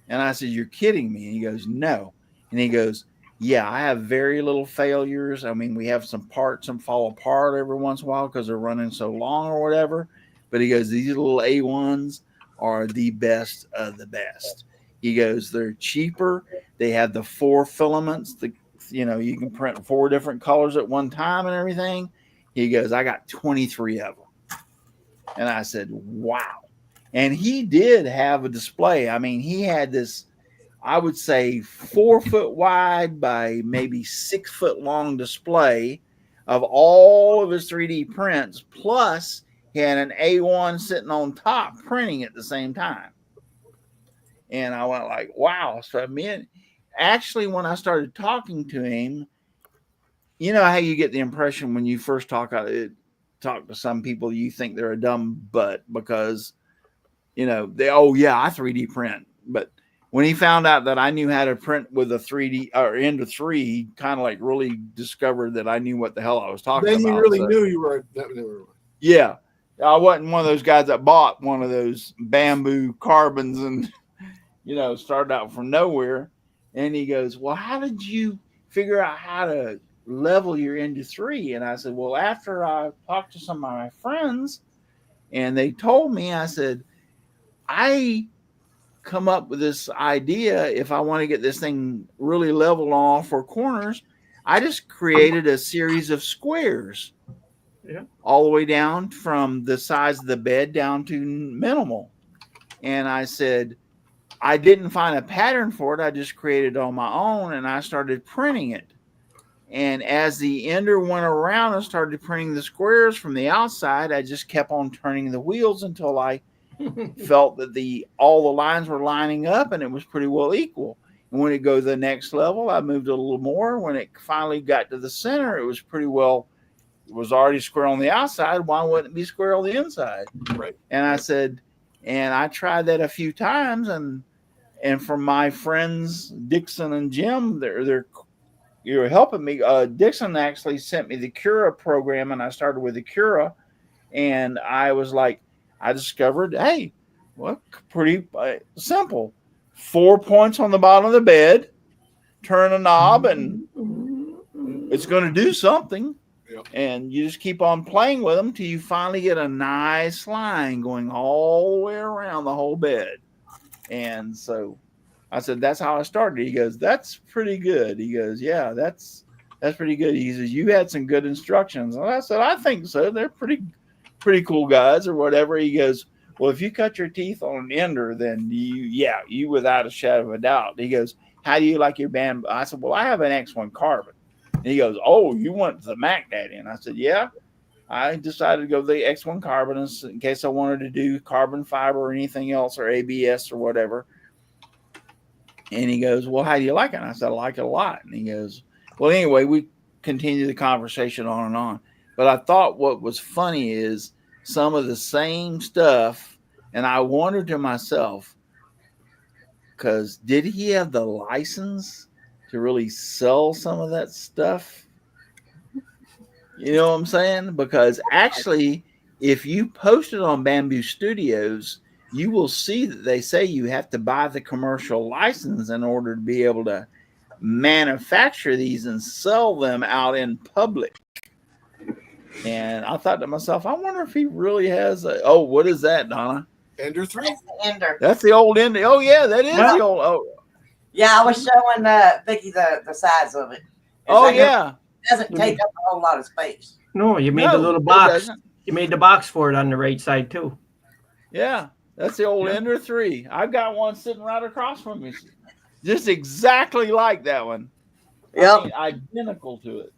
And I said, you're kidding me. And he goes, no. And he goes, yeah, I have very little failures. I mean, we have some parts, some fall apart every once in a while because they're running so long or whatever. But he goes, these little A1s are the best of the best. He goes, they're cheaper. They have the 4 filaments. You can print 4 different colors at one time and everything. He goes, I got 23 of them. And I said, wow. And he did have a display. I mean, he had this, I would say 4 foot wide by maybe 6 foot long display of all of his 3D prints. Plus he had an A1 sitting on top printing at the same time. And I went like, wow. So I mean, actually, when I started talking to him, you know how you get the impression when you first talk to some people, you think they're a dumb butt because, you know, I 3D print. But when he found out that I knew how to print with a 3D or Ender 3, he kind of like really discovered that I knew what the hell I was talking about. Then you really knew you were. Yeah. I wasn't one of those guys that bought one of those bamboo carbons and, started out from nowhere. And he goes, well, how did you figure out how to level your Ender 3? And I said, well, after I talked to some of my friends and they told me, I said, I come up with this idea. If I want to get this thing really level on all 4 corners, I just created a series of squares all the way down from the size of the bed down to minimal. And I said, I didn't find a pattern for it. I just created it on my own and I started printing it. And as the Ender went around and started printing the squares from the outside, I just kept on turning the wheels until I felt that all the lines were lining up and it was pretty well equal. And when it goes to the next level, I moved a little more. When it finally got to the center, it was pretty well, it was already square on the outside. Why wouldn't it be square on the inside? Right. And I said, and I tried that a few times, and from my friends Dixon and Jim, you're helping me. Dixon actually sent me the Cura program, and I started with the Cura, and I was like, I discovered, hey, well, pretty simple. 4 points on the bottom of the bed, turn a knob, and it's going to do something. Yep. And you just keep on playing with them till you finally get a nice line going all the way around the whole bed. And so I said, that's how I started. He goes, that's pretty good. He goes, yeah, that's pretty good. He says, you had some good instructions. And I said, I think so. They're pretty cool guys or whatever. He goes, well, if you cut your teeth on an Ender, then you without a shadow of a doubt. He goes, how do you like your bamboo? I said, well, I have an X1 carbon. And he goes, oh, you went to the Mac Daddy. And I said, yeah, I decided to go to the X1 carbon in case I wanted to do carbon fiber or anything else or ABS or whatever. And he goes, well, how do you like it? And I said, I like it a lot. And he goes, well, anyway, we continue the conversation on and on. But I thought what was funny is some of the same stuff. And I wondered to myself, because did he have the license to really sell some of that stuff? You know what I'm saying? Because actually, if you post it on Bamboo Studios, you will see that they say you have to buy the commercial license in order to be able to manufacture these and sell them out in public. And I thought to myself, I wonder if he really has what is that, Donna? Ender 3. That's the Ender. That's the old Ender. Oh, yeah, that is the old. Oh, Yeah, I was showing Vicky the size of it. yeah. It doesn't take up a whole lot of space. No, you made the little box. You made the box for it on the right side too. Yeah, that's the old Ender 3. I've got one sitting right across from me. Just exactly like that one. Yep. I mean, identical to it.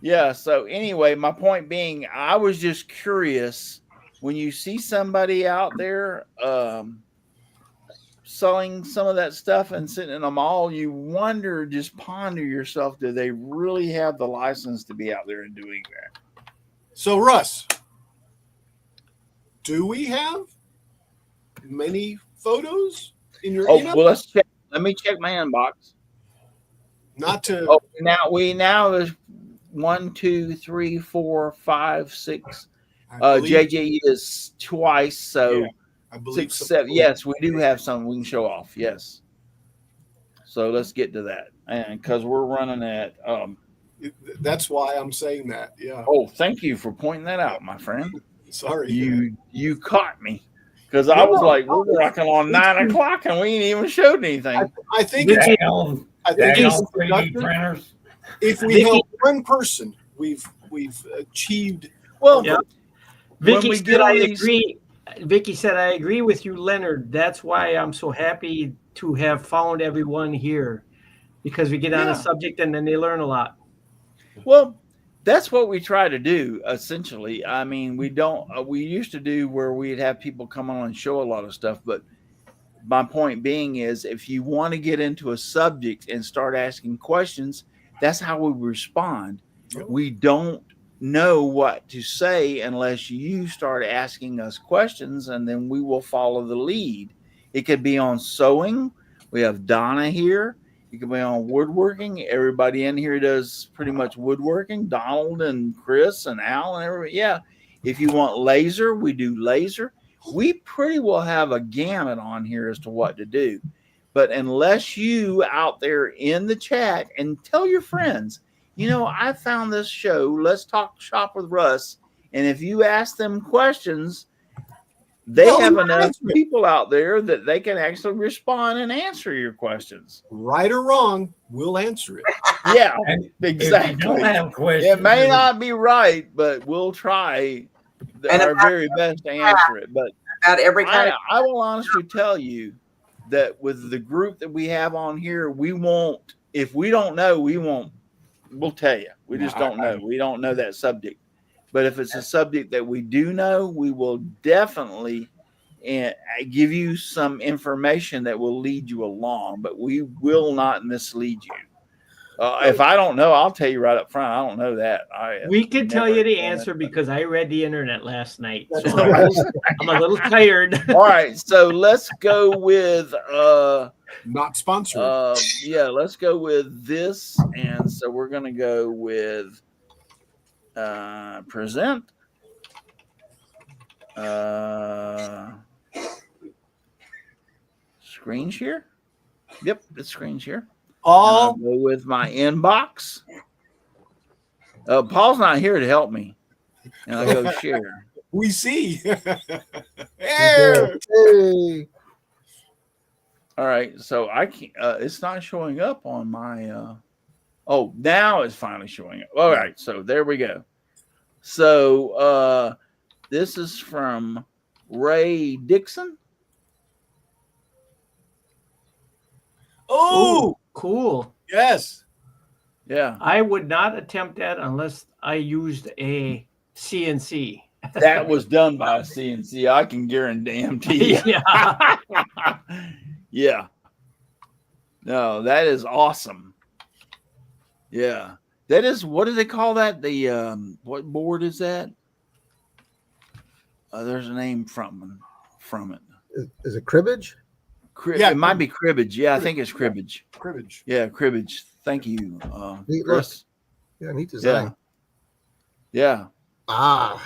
Yeah, so anyway, my point being, I was just curious when you see somebody out there selling some of that stuff and sitting in a mall, you wonder, just ponder yourself, do they really have the license to be out there and doing that? So, Russ, do we have many photos in your Oh, email? well, let's check. Let me check my inbox. Not to. Oh, now is 1, 2, 3, 4, 5, 6. I believe- JJ is twice, so Yeah, I believe 6, so. 7. Yes, we do have some we can show off. Yes. So let's get to that, and because we're running at. That's why I'm saying that. Yeah. Oh, thank you for pointing that out, my friend. Sorry. You caught me, because I was like, we're rocking on 9 o'clock and we ain't even showed anything. I think Vicky- it's, Down, I think down it's 3D printers. if we Vicky- help one person, we've achieved. Well, Yeah. when Vicky we said get I on these, agree. Vicky said I agree with you, Leonard. That's why I'm so happy to have found everyone here, because we get on Yeah. a subject and then they learn a lot. well, that's what we try to do. Essentially, I mean, we don't. We used to do where we'd have people come on and show a lot of stuff, but my point being is, if you want to get into a subject and start asking questions, that's how we respond. We don't know what to say unless you start asking us questions, and then we will follow the lead. It could be on sewing. We have Donna here. It could be on woodworking. Everybody in here does pretty much woodworking. Donald and Chris and Al and everybody. Yeah. If you want laser, we do laser. We pretty well have a gamut on here as to what to do. But unless you out there in the chat and tell your friends, I found this show, Let's Talk Shop with Russ. And if you ask them questions, they Well, have we'll enough answer it. people out there that they can actually respond and answer your questions. Right or wrong, we'll answer it. Yeah, And if exactly. you don't have questions, It may not be right, but we'll try And our about- very best to answer it. But About every kind I will honestly tell you that with the group that we have on here, we won't, if we don't know, we'll tell you. We just don't know. We don't know that subject. But if it's a subject that we do know, we will definitely give you some information that will lead you along, but we will not mislead you. If I don't know, I'll tell you right up front. I don't know that. We can tell you the answer because I read the internet last night. So I'm a little tired. All right, so let's go with Not sponsored. let's go with this, and so we're gonna go with present. Screen share. Yep, it's screen share. I'll All go with my inbox. Paul's not here to help me, and I go share. we see. Hey. All right, so I can't. It's not showing up on my. Oh, now it's finally showing up. All right, so there we go. So this is from Ray Dixon. Oh, Cool. yes. Yeah, I would not attempt that unless I used a CNC. that was done by a CNC. I can guarantee you. Yeah. Yeah. No, that is awesome. Yeah. That is, what do they call that? The what board is that? There's a name from it. Is it cribbage? Yeah, It might be cribbage. Yeah, I think it's cribbage. Cribbage. Yeah, cribbage. Thank you, Neat Chris. Yeah, neat Yeah. design. Yeah.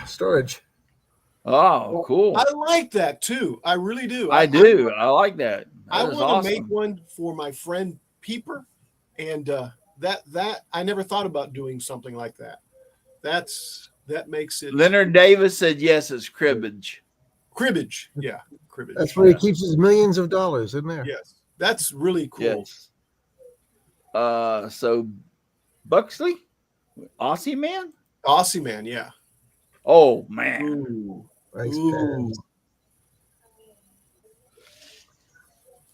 Storage. Oh, cool. I like that too. I really do. I do. I like that. I That is want to make awesome. one for my friend Peeper, and that I never thought about doing something like that. That makes it Leonard Davis said yes, it's cribbage. cribbage. Yeah, cribbage. That's where he keeps his millions of dollars in there. Yes, that's really cool. Yes. So Buxley, Aussie man. Aussie man. Yeah. Oh man, Ooh. Nice Ooh. pens.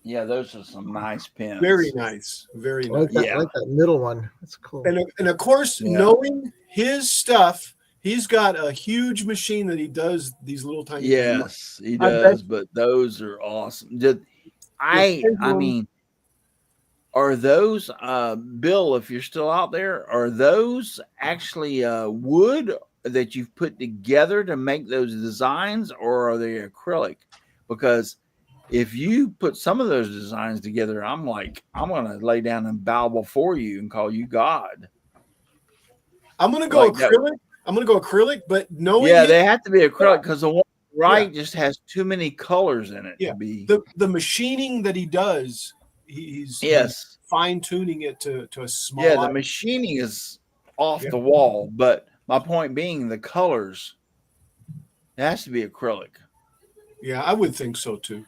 yeah, those are some nice pens. Very nice. Very I like nice. that, Yeah. I like that middle one. That's cool. And of course, Yeah. knowing his stuff, he's got a huge machine that he does these little tiny. Yes, he I does. But those are awesome. I mean, are those Bill, if you're still out there, are those actually wood that you've put together to make those designs, or are they acrylic? Because if you put some of those designs together, I'm gonna lay down and bow before you and call you God. I'm gonna go Like that. acrylic. I'm gonna go acrylic, but knowing Yeah, him, they have to be acrylic because the one right just has too many colors in it yeah, to be. the machining that he does, he's Yes. fine tuning it to a small. Yeah, the machining is off the wall, but my point being the colors, it has to be acrylic. Yeah, I would think so too.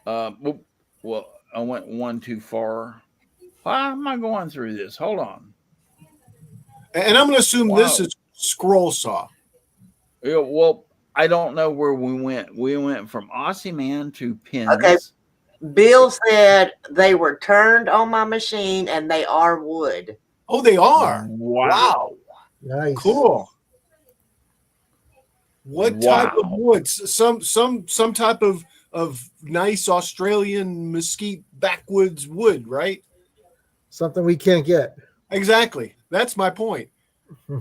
Well, I went one too far. Why am I going through this? Hold on. And I'm going to assume this is scroll saw. Yeah, well, I don't know where we went. We went from Aussie Man to pins. Okay. Bill said they were turned on my machine and they are wood. Oh, they are. Wow. Nice. Cool. What type of wood? Some type of nice Australian mesquite backwoods wood, right? Something we can't get. Exactly. That's my point.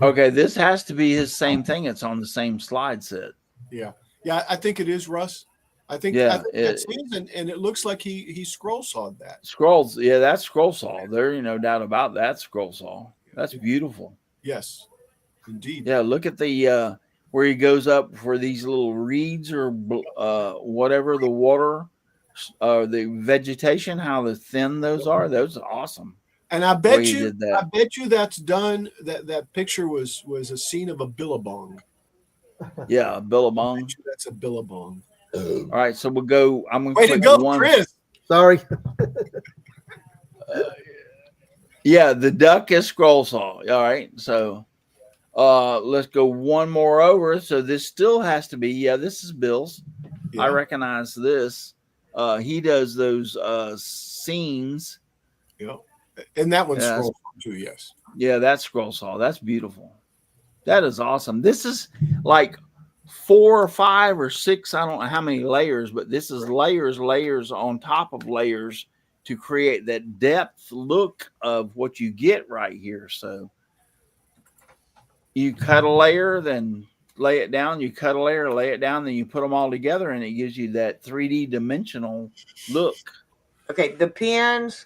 Okay, this has to be his same thing. It's on the same slide set. Yeah. Yeah, I think it is, Russ. I think that's his, and it looks like he scroll sawed that. Scrolls, yeah, that's scroll saw. There, no doubt about that scroll saw. That's beautiful. Yes, indeed. Yeah, look at the where he goes up for these little reeds or whatever, the water, the vegetation, how thin those are. Those are awesome. And I bet you that's done. That picture was a scene of a billabong. Yeah, a billabong. That's a billabong. All right, so we'll go. I'm going to click go, one. Chris. Sorry. Yeah, the duck is scroll saw. All right, so let's go one more over. So this still has to be. Yeah, this is Bill's. Yeah. I recognize this. He does those scenes. Yeah, and that one's scroll saw too. Yes. Yeah, that's scroll saw. That's beautiful. That is awesome. This is like 4 or 5 or 6, I don't know how many layers, but this is layers on top of layers to create that depth look of what you get right here. So you cut a layer, then lay it down, you cut a layer, lay it down, then you put them all together, and it gives you that 3D dimensional look. Okay, the pins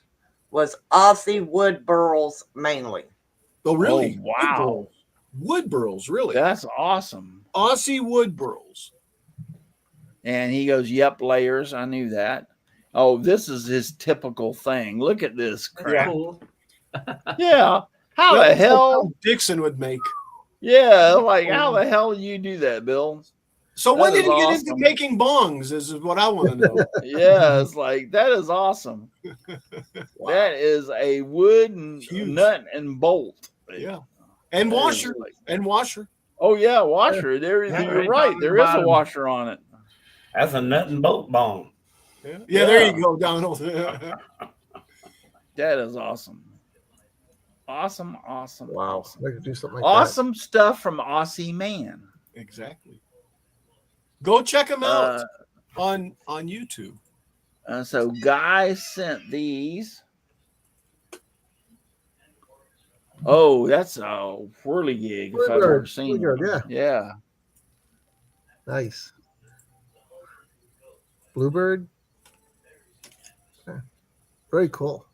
was Aussie wood burls mainly. Oh, really? Oh, wow. Wood burls, really? That's awesome. Aussie wood burls. And he goes, yep, layers. I knew that. Oh, this is his typical thing. Look at this crap. Cool. Yeah. How the hell Dixon would make? Yeah, like how the hell do you do that, Bill? So when did he get into making bongs? Is what I want to know. Yeah, it's like that is awesome. Wow. That is a wooden nut and bolt. Yeah. And washer. And washer. Oh yeah, washer. You're right. There is a washer on it. That's a nut and bolt bong. Yeah, there you go, Donald. That is awesome. Awesome. Wow. Awesome. I could do something like awesome stuff from Aussie Man. Exactly. Go check him out on YouTube. So Guy sent these. Oh, that's a whirligig if I've ever seen it. Yeah. Nice. Bluebird. Yeah. Very cool.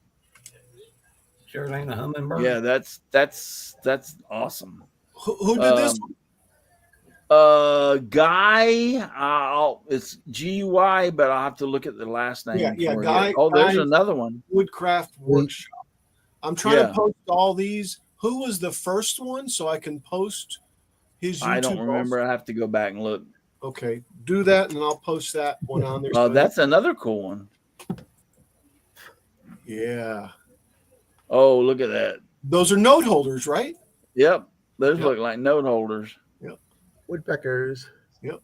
Sure ain't a hummingbird. Yeah, that's awesome. Who did this one? Guy, it's GY, but I'll have to look at the last name. Yeah, Guy. Oh, there's another one. Woodcraft Workshop. I'm trying to post all these. Who was the first one so I can post his YouTube? I don't remember. I have to go back and look. Okay, do that, and I'll post that one on there. Oh, that's another cool one. Yeah. Oh, look at that. Those are note holders, right? Yep. Those look like note holders. Yep. Woodpeckers. Yep.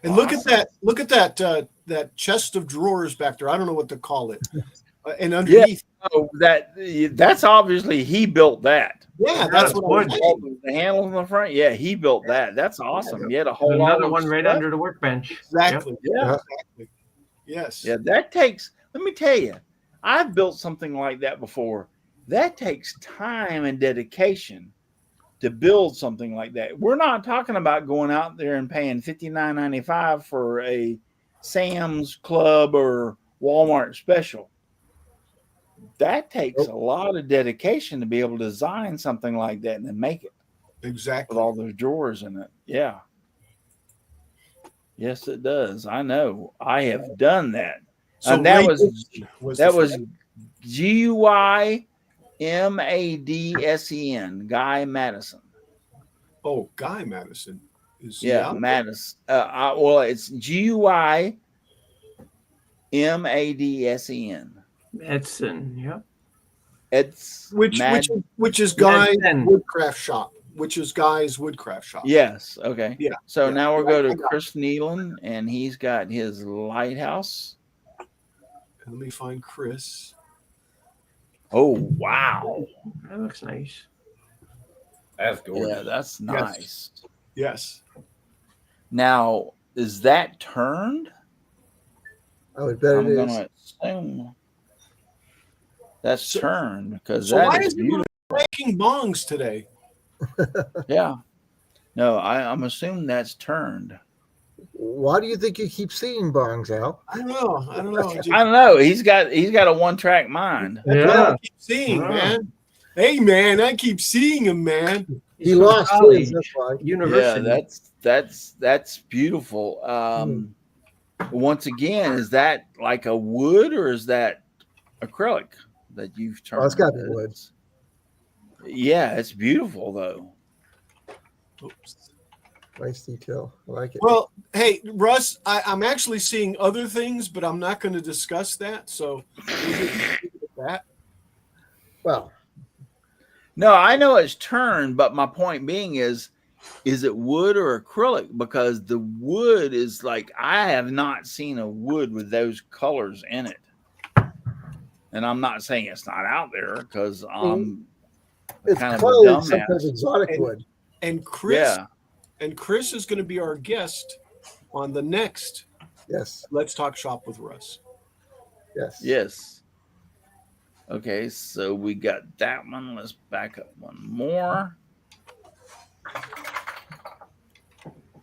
And look at that. Look at that. That chest of drawers back there. I don't know what to call it. And underneath Oh, that's obviously he built that. Yeah, that's what I'm good. saying. The handle in the front, yeah, he built that. That's awesome. He had a whole lot Another of one right stuff. under the workbench. Exactly. Yeah. Exactly. Yes. Yeah, that takes, let me tell you, I've built something like that before. That takes time and dedication to build something like that. We're not talking about going out there and paying $59.95 for a Sam's Club or Walmart special. That takes a lot of dedication to be able to design something like that and then make it Exactly. with all those drawers in it. Yeah. Yes, it does. I know. I have done that. So And that Ray was Gibson the first- GUYMADSEN, Guy Madison. Oh, Guy Madison is he Yeah, out? Madison. Well, it's GUYMADSEN. Edson. Yep. It's Which is Guy's Madison. woodcraft shop. Which is Guy's woodcraft shop. Yes. Okay. Yeah. So yeah. now we'll go I to got it. Chris Nealon, and he's got his lighthouse. Let me find Chris. Oh wow! That looks nice. That's gorgeous. Yeah, that's nice. Yes. Now, is that turned? I would bet I'm it going is. to assume that's turned because So that why is is he beautiful. making bongs today? Yeah. No, I'm assuming that's turned. Why do you think you keep seeing bongs, Al? I don't know. I don't know. I don't know. He's got a one-track mind. I keep seeing, Yeah. man. Hey, man, I keep seeing him, man. He lost college, his, that's why. University. Yeah, that's beautiful. Once again, is that like a wood or is that acrylic that you've turned? Oh, it's got to be wood. Yeah, it's beautiful though. Oops. Nice detail. I like it. Well, hey, Russ, I'm actually seeing other things, but I'm not going to discuss that. So we'll just leave it at that. Well, No, I know it's turned, but my point being is it wood or acrylic? Because the wood is like, I have not seen a wood with those colors in it. And I'm not saying it's not out there because I'm it's kind of a clearly some kind of dumbass. exotic wood. And Chris, Yeah. Chris is going to be our guest on the next Yes, Let's Talk Shop with Russ. yes. Yes. Okay, so we got that one. Let's back up one more.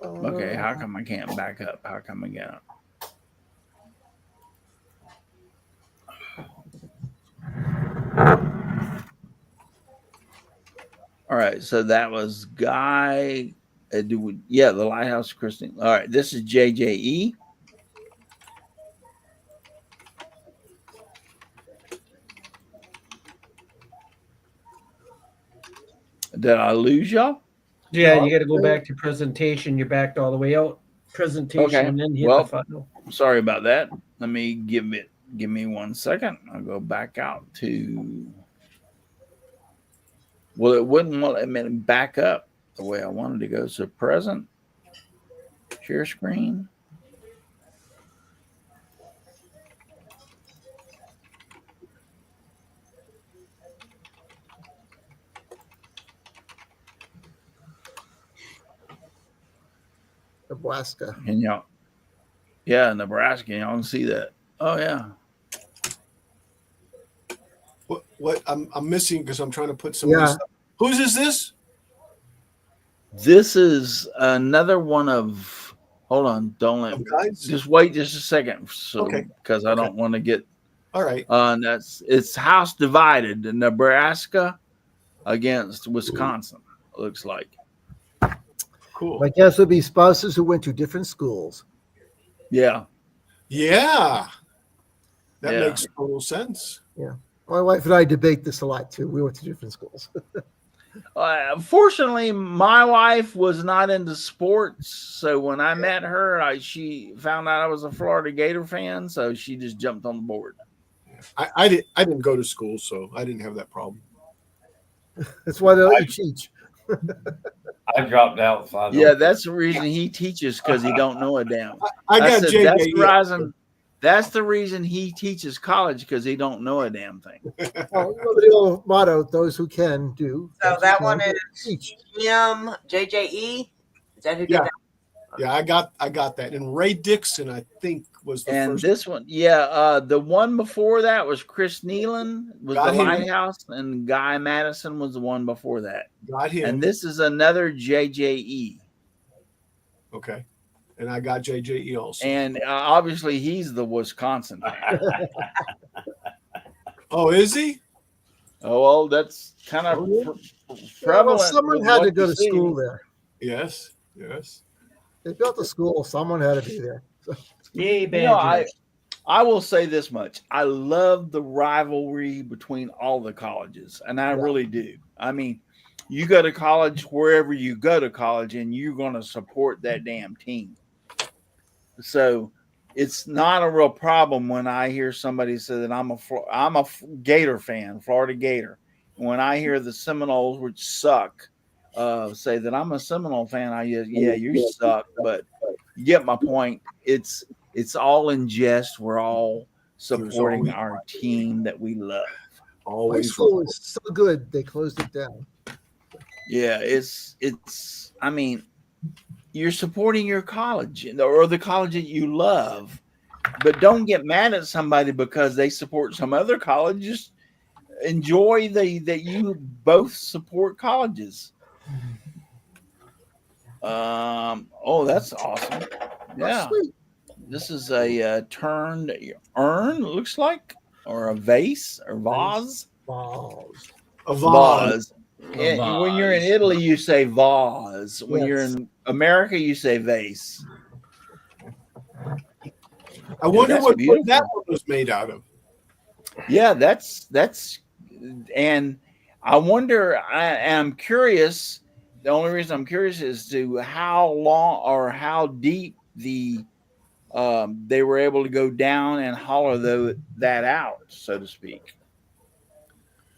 Okay, how come I can't back up? How come I can't? All right, so that was Guy. The Lighthouse Christine. All right, this is JJE. Did I lose y'all? Yeah, you got to go back to presentation. You're backed all the way out. Presentation, Okay. and then hit Well, the funnel. Sorry about that. Let me give me 1 second. I'll go back out to. Well, it wouldn't let me back up the way I wanted to go. So present, share screen. Nebraska. Can y'all? Yeah, Nebraska. Y'all can see that. Oh yeah. What I'm missing because I'm trying to put some. Yeah. Stuff. Whose is this? This is another one of. Hold on. Don't let. Guys. Just wait just a second. So, Okay. Because I don't want to get. All right. It's House divided. Nebraska against Wisconsin. Looks like. Cool. My guess would be spouses who went to different schools. Yeah. Yeah. That Yeah. makes total sense. My wife and I debate this a lot too. We went to different schools. Fortunately, my wife was not into sports, so when I met her, she found out I was a Florida Gator fan, so she just jumped on the board. I didn't go to school, so I didn't have that problem. That's why they let you teach. I dropped out. So I don't- Yeah, that's the reason he teaches because he don't know a damn. I got said, JJ. that's the reason. That's the reason he teaches college, because he don't know a damn thing. Well, the old motto: "Those who can do." So those who that can one do, is teach. Jim JJE. Is that who did Yeah. that? Yeah, I got that. And Ray Dixon, I think, was the And first. this one, the one before that was Chris Nealon, was Got the him. Lighthouse, and Guy Madison was the one before that. Got him. And this is another JJE. Okay. And I got JJE also. And obviously he's the Wisconsin fan. Oh, is he? Oh, well, that's kind of prevalent. Well, someone with had what to go you to see. school there. Yes. Yes. They built the school. Someone had to be there. Yay, You know, Badgers. I will say this much. I love the rivalry between all the colleges, and I really do. I mean, you go to college wherever you go to college, and you're going to support that damn team. So it's not a real problem when I hear somebody say that I'm a Gator fan, Florida Gator. And when I hear the Seminoles, which suck, say that I'm a Seminole fan, you suck, but you get my point. It's all in jest. We're all supporting our team that we love. My Always. school was so good they closed it down. Yeah, it's. I mean, you're supporting your college or the college that you love, but don't get mad at somebody because they support some other college. Just enjoy that you both support colleges. Oh, that's awesome. Yeah. Oh, sweet. This is a turned urn, looks like, or a vase or vase. Balls. A vase. Vase. Yeah, when you're in Italy, you say vase. When you're Yes. in America, you say vase. I wonder that's what beautiful. that one was made out of. Yeah, that's, and I wonder. I'm curious. The only reason I'm curious is to how long or how deep they were able to go down and hollow that out, so to speak.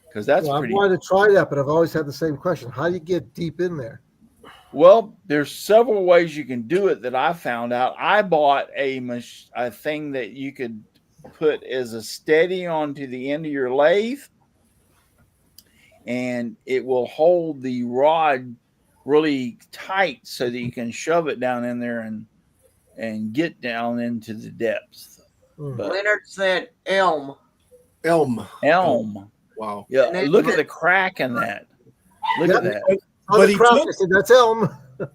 Because that's Well, I pretty. wanted to try that, but I've always had the same question: how do you get deep in there? Well, there's several ways you can do it that I found out. I bought a thing that you could put as a steady onto the end of your lathe, and it will hold the rod really tight so that you can shove it down in there and get down into the depths. But Leonard said elm. Elm. Wow. Yeah, look at the crack in that. Look at that. But he took, I said, that's elm.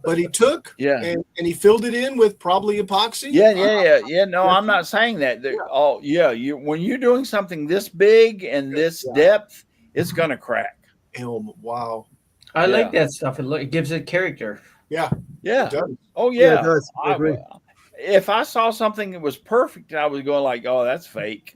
but he took, Yeah. and he filled it in with probably epoxy. Yeah. No, I'm not saying that. When you're doing something this big and this depth, it's gonna crack. Elm. Wow. I like that stuff. It gives it character. Yeah. Yeah. It does. Oh Yeah, yeah. it does. I agree. If I saw something that was perfect, I was going like, "Oh, that's fake."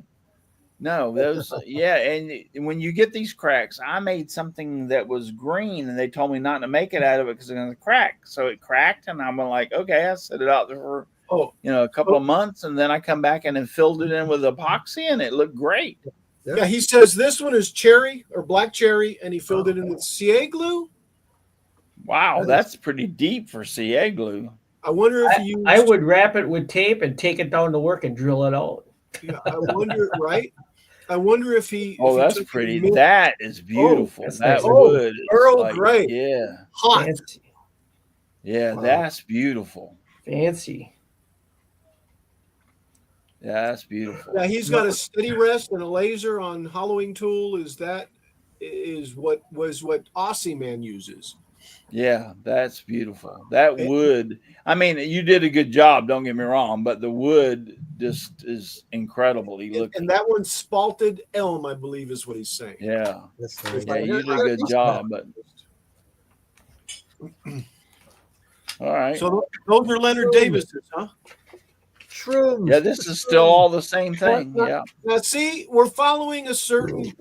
No, those and when you get these cracks, I made something that was green, and they told me not to make it out of it because it's going to crack. So it cracked, and I'm like, "Okay," I set it out there for a couple of months, and then I come back and then filled it in with epoxy, and it looked great. Yeah. He says this one is cherry or black cherry, and he filled it in with CA glue. Wow, that's pretty deep for CA glue. I wonder if you. I would wrap it with tape and take it down to work and drill it out. Yeah, I wonder. Right. I wonder if he. Oh, if he that's took pretty. the mint- That is beautiful. that's That nice. wood. is Earl Grey. Yeah. hot. Fancy. Yeah, Wow. that's beautiful. Fancy. Yeah, that's beautiful. Yeah, he's got a steady rest and a laser on hollowing tool. What Aussie Man uses. Yeah, that's beautiful. That wood, I mean, you did a good job, don't get me wrong, but the wood just is incredibly looking. And that one's spalted elm, I believe, is what he's saying. Yeah. That's It's Yeah, like- you did a good job, but all right. So those are Leonard Davis's, huh? Shrooms. Yeah, this is still all the same thing. Yeah. Now, see, we're following a certain,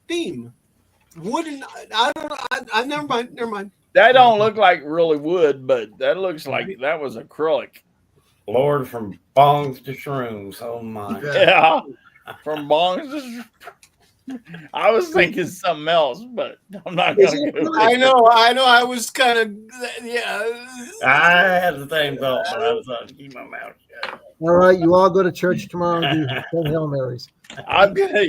theme. Wooden. I don't know. I never mind. That don't look like really wood, but that looks like that was acrylic. Lord, from bongs to shrooms. Oh my. Yeah. From bongs to I was thinking something else, but I'm not gonna go there. I know. I was kind of, I had the same thought, but I was like, keep my mouth shut. All right, you all go to church tomorrow and do 10 Hail Marys. I'm gonna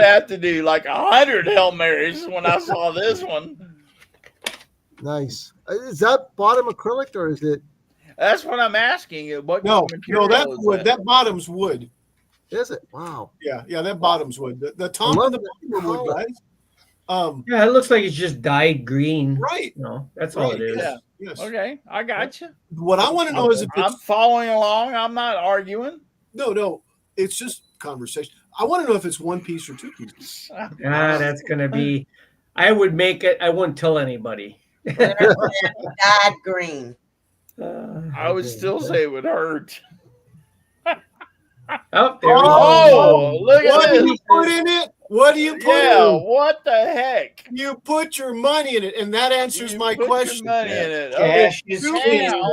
have to do like 100 Hail Marys when I saw this one. Nice. Is that bottom acrylic or is it? That's what I'm asking you. What No, material that's is wood. that? That bottom's wood. Is it? Wow. Yeah, that bottom's wood. The top love and the that bottom are wood, color. guys. Yeah, it looks like it's just dyed green. Right. That's all it is. Yeah. Yes. Okay, I got you. What I want to know is if I'm it's following along. I'm not arguing. no. It's just conversation. I want to know if it's one piece or two pieces. That's gonna be. I would make it. I wouldn't tell anybody. Dyed green. I would still say it would hurt. Oh, there we Oh, go. look What at do this. you put in it? What do you put Yeah, in it? what the heck? You put your money in it, and that answers You my put your question. money in it. Cash Okay, is Two king. pieces.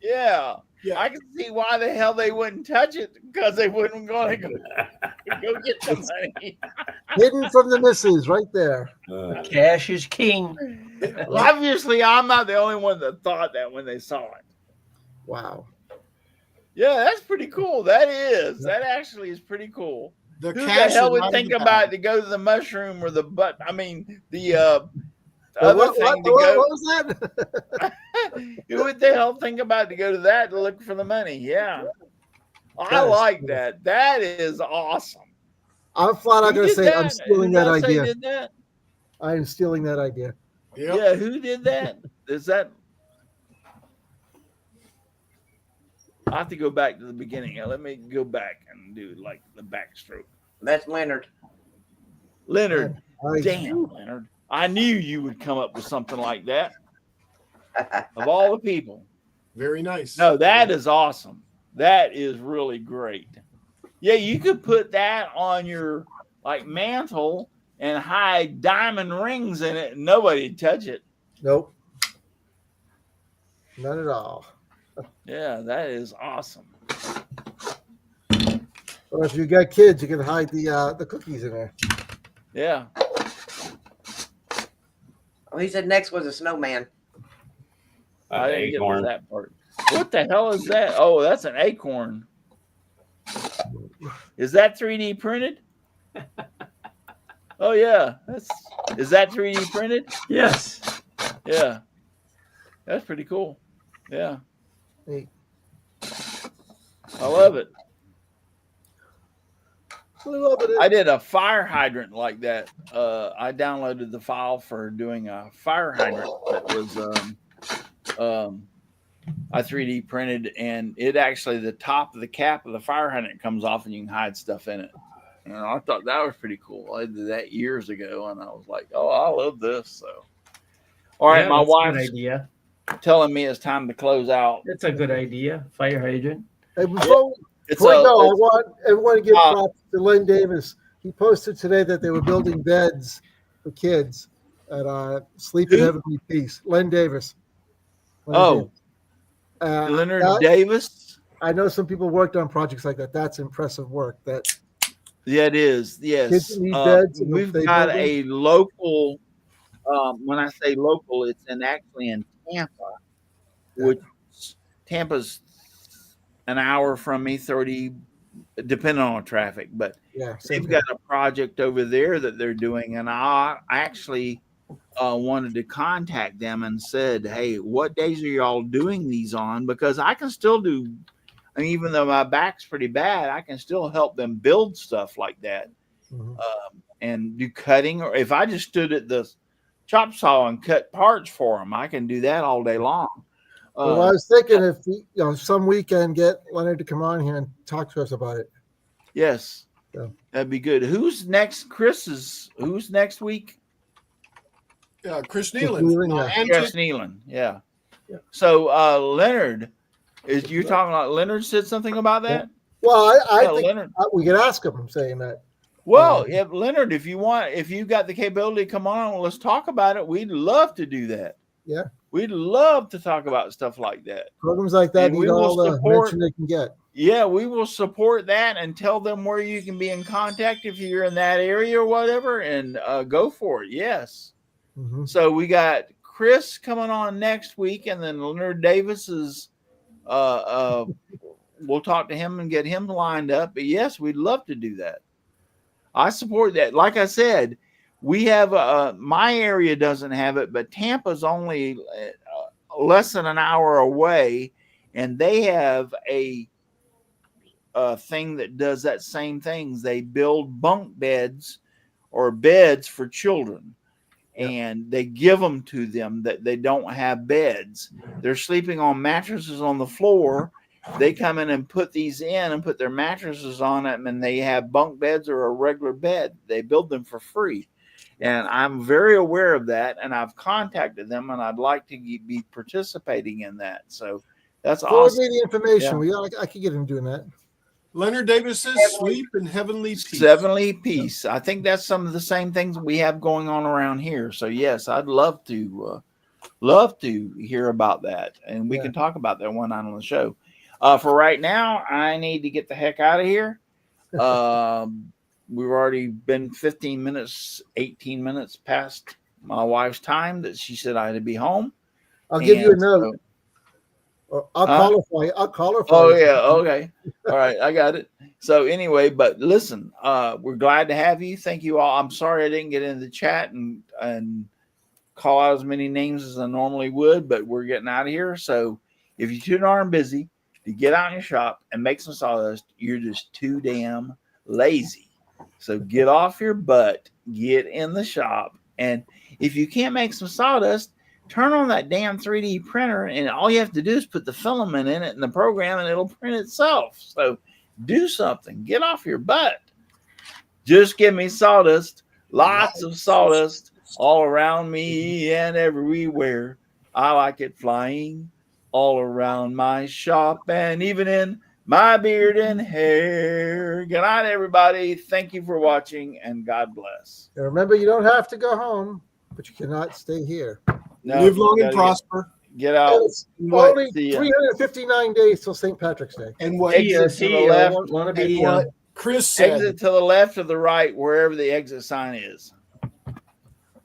yeah. Yeah. I can see why the hell they wouldn't touch it because they wouldn't going to go get the money. Hidden from the missus right there. Cash is king. Obviously, I'm not the only one that thought that when they saw it. Wow. Yeah, that's pretty cool. That is. That actually is pretty cool. The Who the cash hell is would not think in the about bag. to go to the mushroom or the butt? I mean, the What, other thing to what go. was that? Who would the hell think about to go to that to look for the money? Yeah, I That is like cool. that. That is awesome. I'm flat out Who going to did say I'm that? stealing Who that did I say idea. did that? I am stealing that idea. Yep. Yeah, who did that? Is that? I have to go back to the beginning. Let me go back and do like the backstroke. That's Leonard. Leonard, Nice. damn, Leonard. I knew you would come up with something like that. Of all the people. Very nice. No, that is awesome. That is really great. Yeah, you could put that on your like mantle and hide diamond rings in it and nobody'd touch it. Nope. Not at all. Yeah, that is awesome. Or if you got kids, you can hide the cookies in there. Yeah. Oh, he said next was a snowman. I didn't get to Acorn. that part. What the hell is that? Oh, that's an acorn. Is that 3D printed? Oh yeah. Is that 3D printed? Yes. Yeah. That's pretty cool. Yeah. Hey, I love it. I love it. I did a fire hydrant like that. I downloaded the file for doing a fire hydrant that was I 3D printed, and it actually the top of the cap of the fire hydrant comes off, and you can hide stuff in it. And I thought that was pretty cool. I did that years ago, and I was like, "Oh, I love this." So, all right, Yeah, my that's a good wife's idea. telling me it's time to close out. It's a good idea. Fire hydrant. Hey, before It's we go, I it's- want everyone to give Uh, props to Len Davis. He posted today that they were building beds for kids at Sleep in Who? Heavenly Peace. Len Davis. oh, Leonard Leonard Davis. I know some people worked on projects like that. That's impressive work. That Yeah, it is. Yes. Kids need beds and We've they got build them. a local, when I say local, it's actually in Tampa, which Tampa's an hour from me, 30, depending on traffic. But yeah. they've got a project over there that they're doing. And I actually wanted to contact them and said, hey, what days are y'all doing these on? Because I can still do, I mean, even though my back's pretty bad, I can still help them build stuff like that. Mhm. And do cutting, or if I just stood at the chop saw and cut parts for them, I can do that all day long. Well, I was thinking if some weekend get Leonard to come on here and talk to us about it. Yes, Yeah. that'd be good. Who's next? Who's next week? Chris Chris Nealon. Nealon, yeah. And Chris Nealon. Yeah. Yeah. So Leonard, is you talking about Leonard said something about that? Well, I Yeah, think Leonard. we could ask him saying that. Well, if Leonard, if you got the capability to come on, let's talk about it. We'd love to do that. Yeah. We'd love to talk about stuff like that. Programs like that And we need all will the support- mention they can get. Yeah, we will support that and tell them where you can be in contact if you're in that area or whatever, and go for it. Yes. Mhm. So we got Chris coming on next week, and then Leonard Davis is we'll talk to him and get him lined up. But yes, we'd love to do that. I support that. Like I said, we have my area doesn't have it, but Tampa's only less than an hour away, and they have a thing that does that same things. They build bunk beds or beds for children, and they give them to them that they don't have beds. They're sleeping on mattresses on the floor. They come in and put these in and put their mattresses on them, and they have bunk beds or a regular bed. They build them for free. And I'm very aware of that, and I've contacted them, and I'd like to be participating in that. So that's Forward awesome. me the information. I could get him doing that. Leonard Davis says sleep in heavenly peace. Heavenly peace. I think that's some of the same things we have going on around here. So yes, I'd love to hear about that, and we can talk about that one night on the show. For right now, I need to get the heck out of here. We've already been 15 minutes, 18 minutes past my wife's time that she said I had to be home. I'll give you a note. I'll call her for you. I'll call her for you. Oh, yeah. Okay. All right. I got it. So anyway, but listen, we're glad to have you. Thank you all. I'm sorry I didn't get into the chat and call out as many names as I normally would, but we're getting out of here. So if you're too darn busy to get out in your shop and make some sawdust, you're just too damn lazy. So get off your butt, get in the shop. And if you can't make some sawdust, turn on that damn 3D printer, and all you have to do is put the filament in it in the program, and it'll print itself. So do something. Get off your butt. Just give me sawdust, lots of sawdust all around me and everywhere. I like it flying all around my shop and even in my beard and hair. Good night, everybody. Thank you for watching, and God bless. And remember, you don't have to go home, but you cannot stay here. No, Live long and prosper. Get out. It's only 359 days till St. Patrick's Day. And what, Exit to the left. Want to and be what Chris said. Exit to the left or the right, wherever the exit sign is.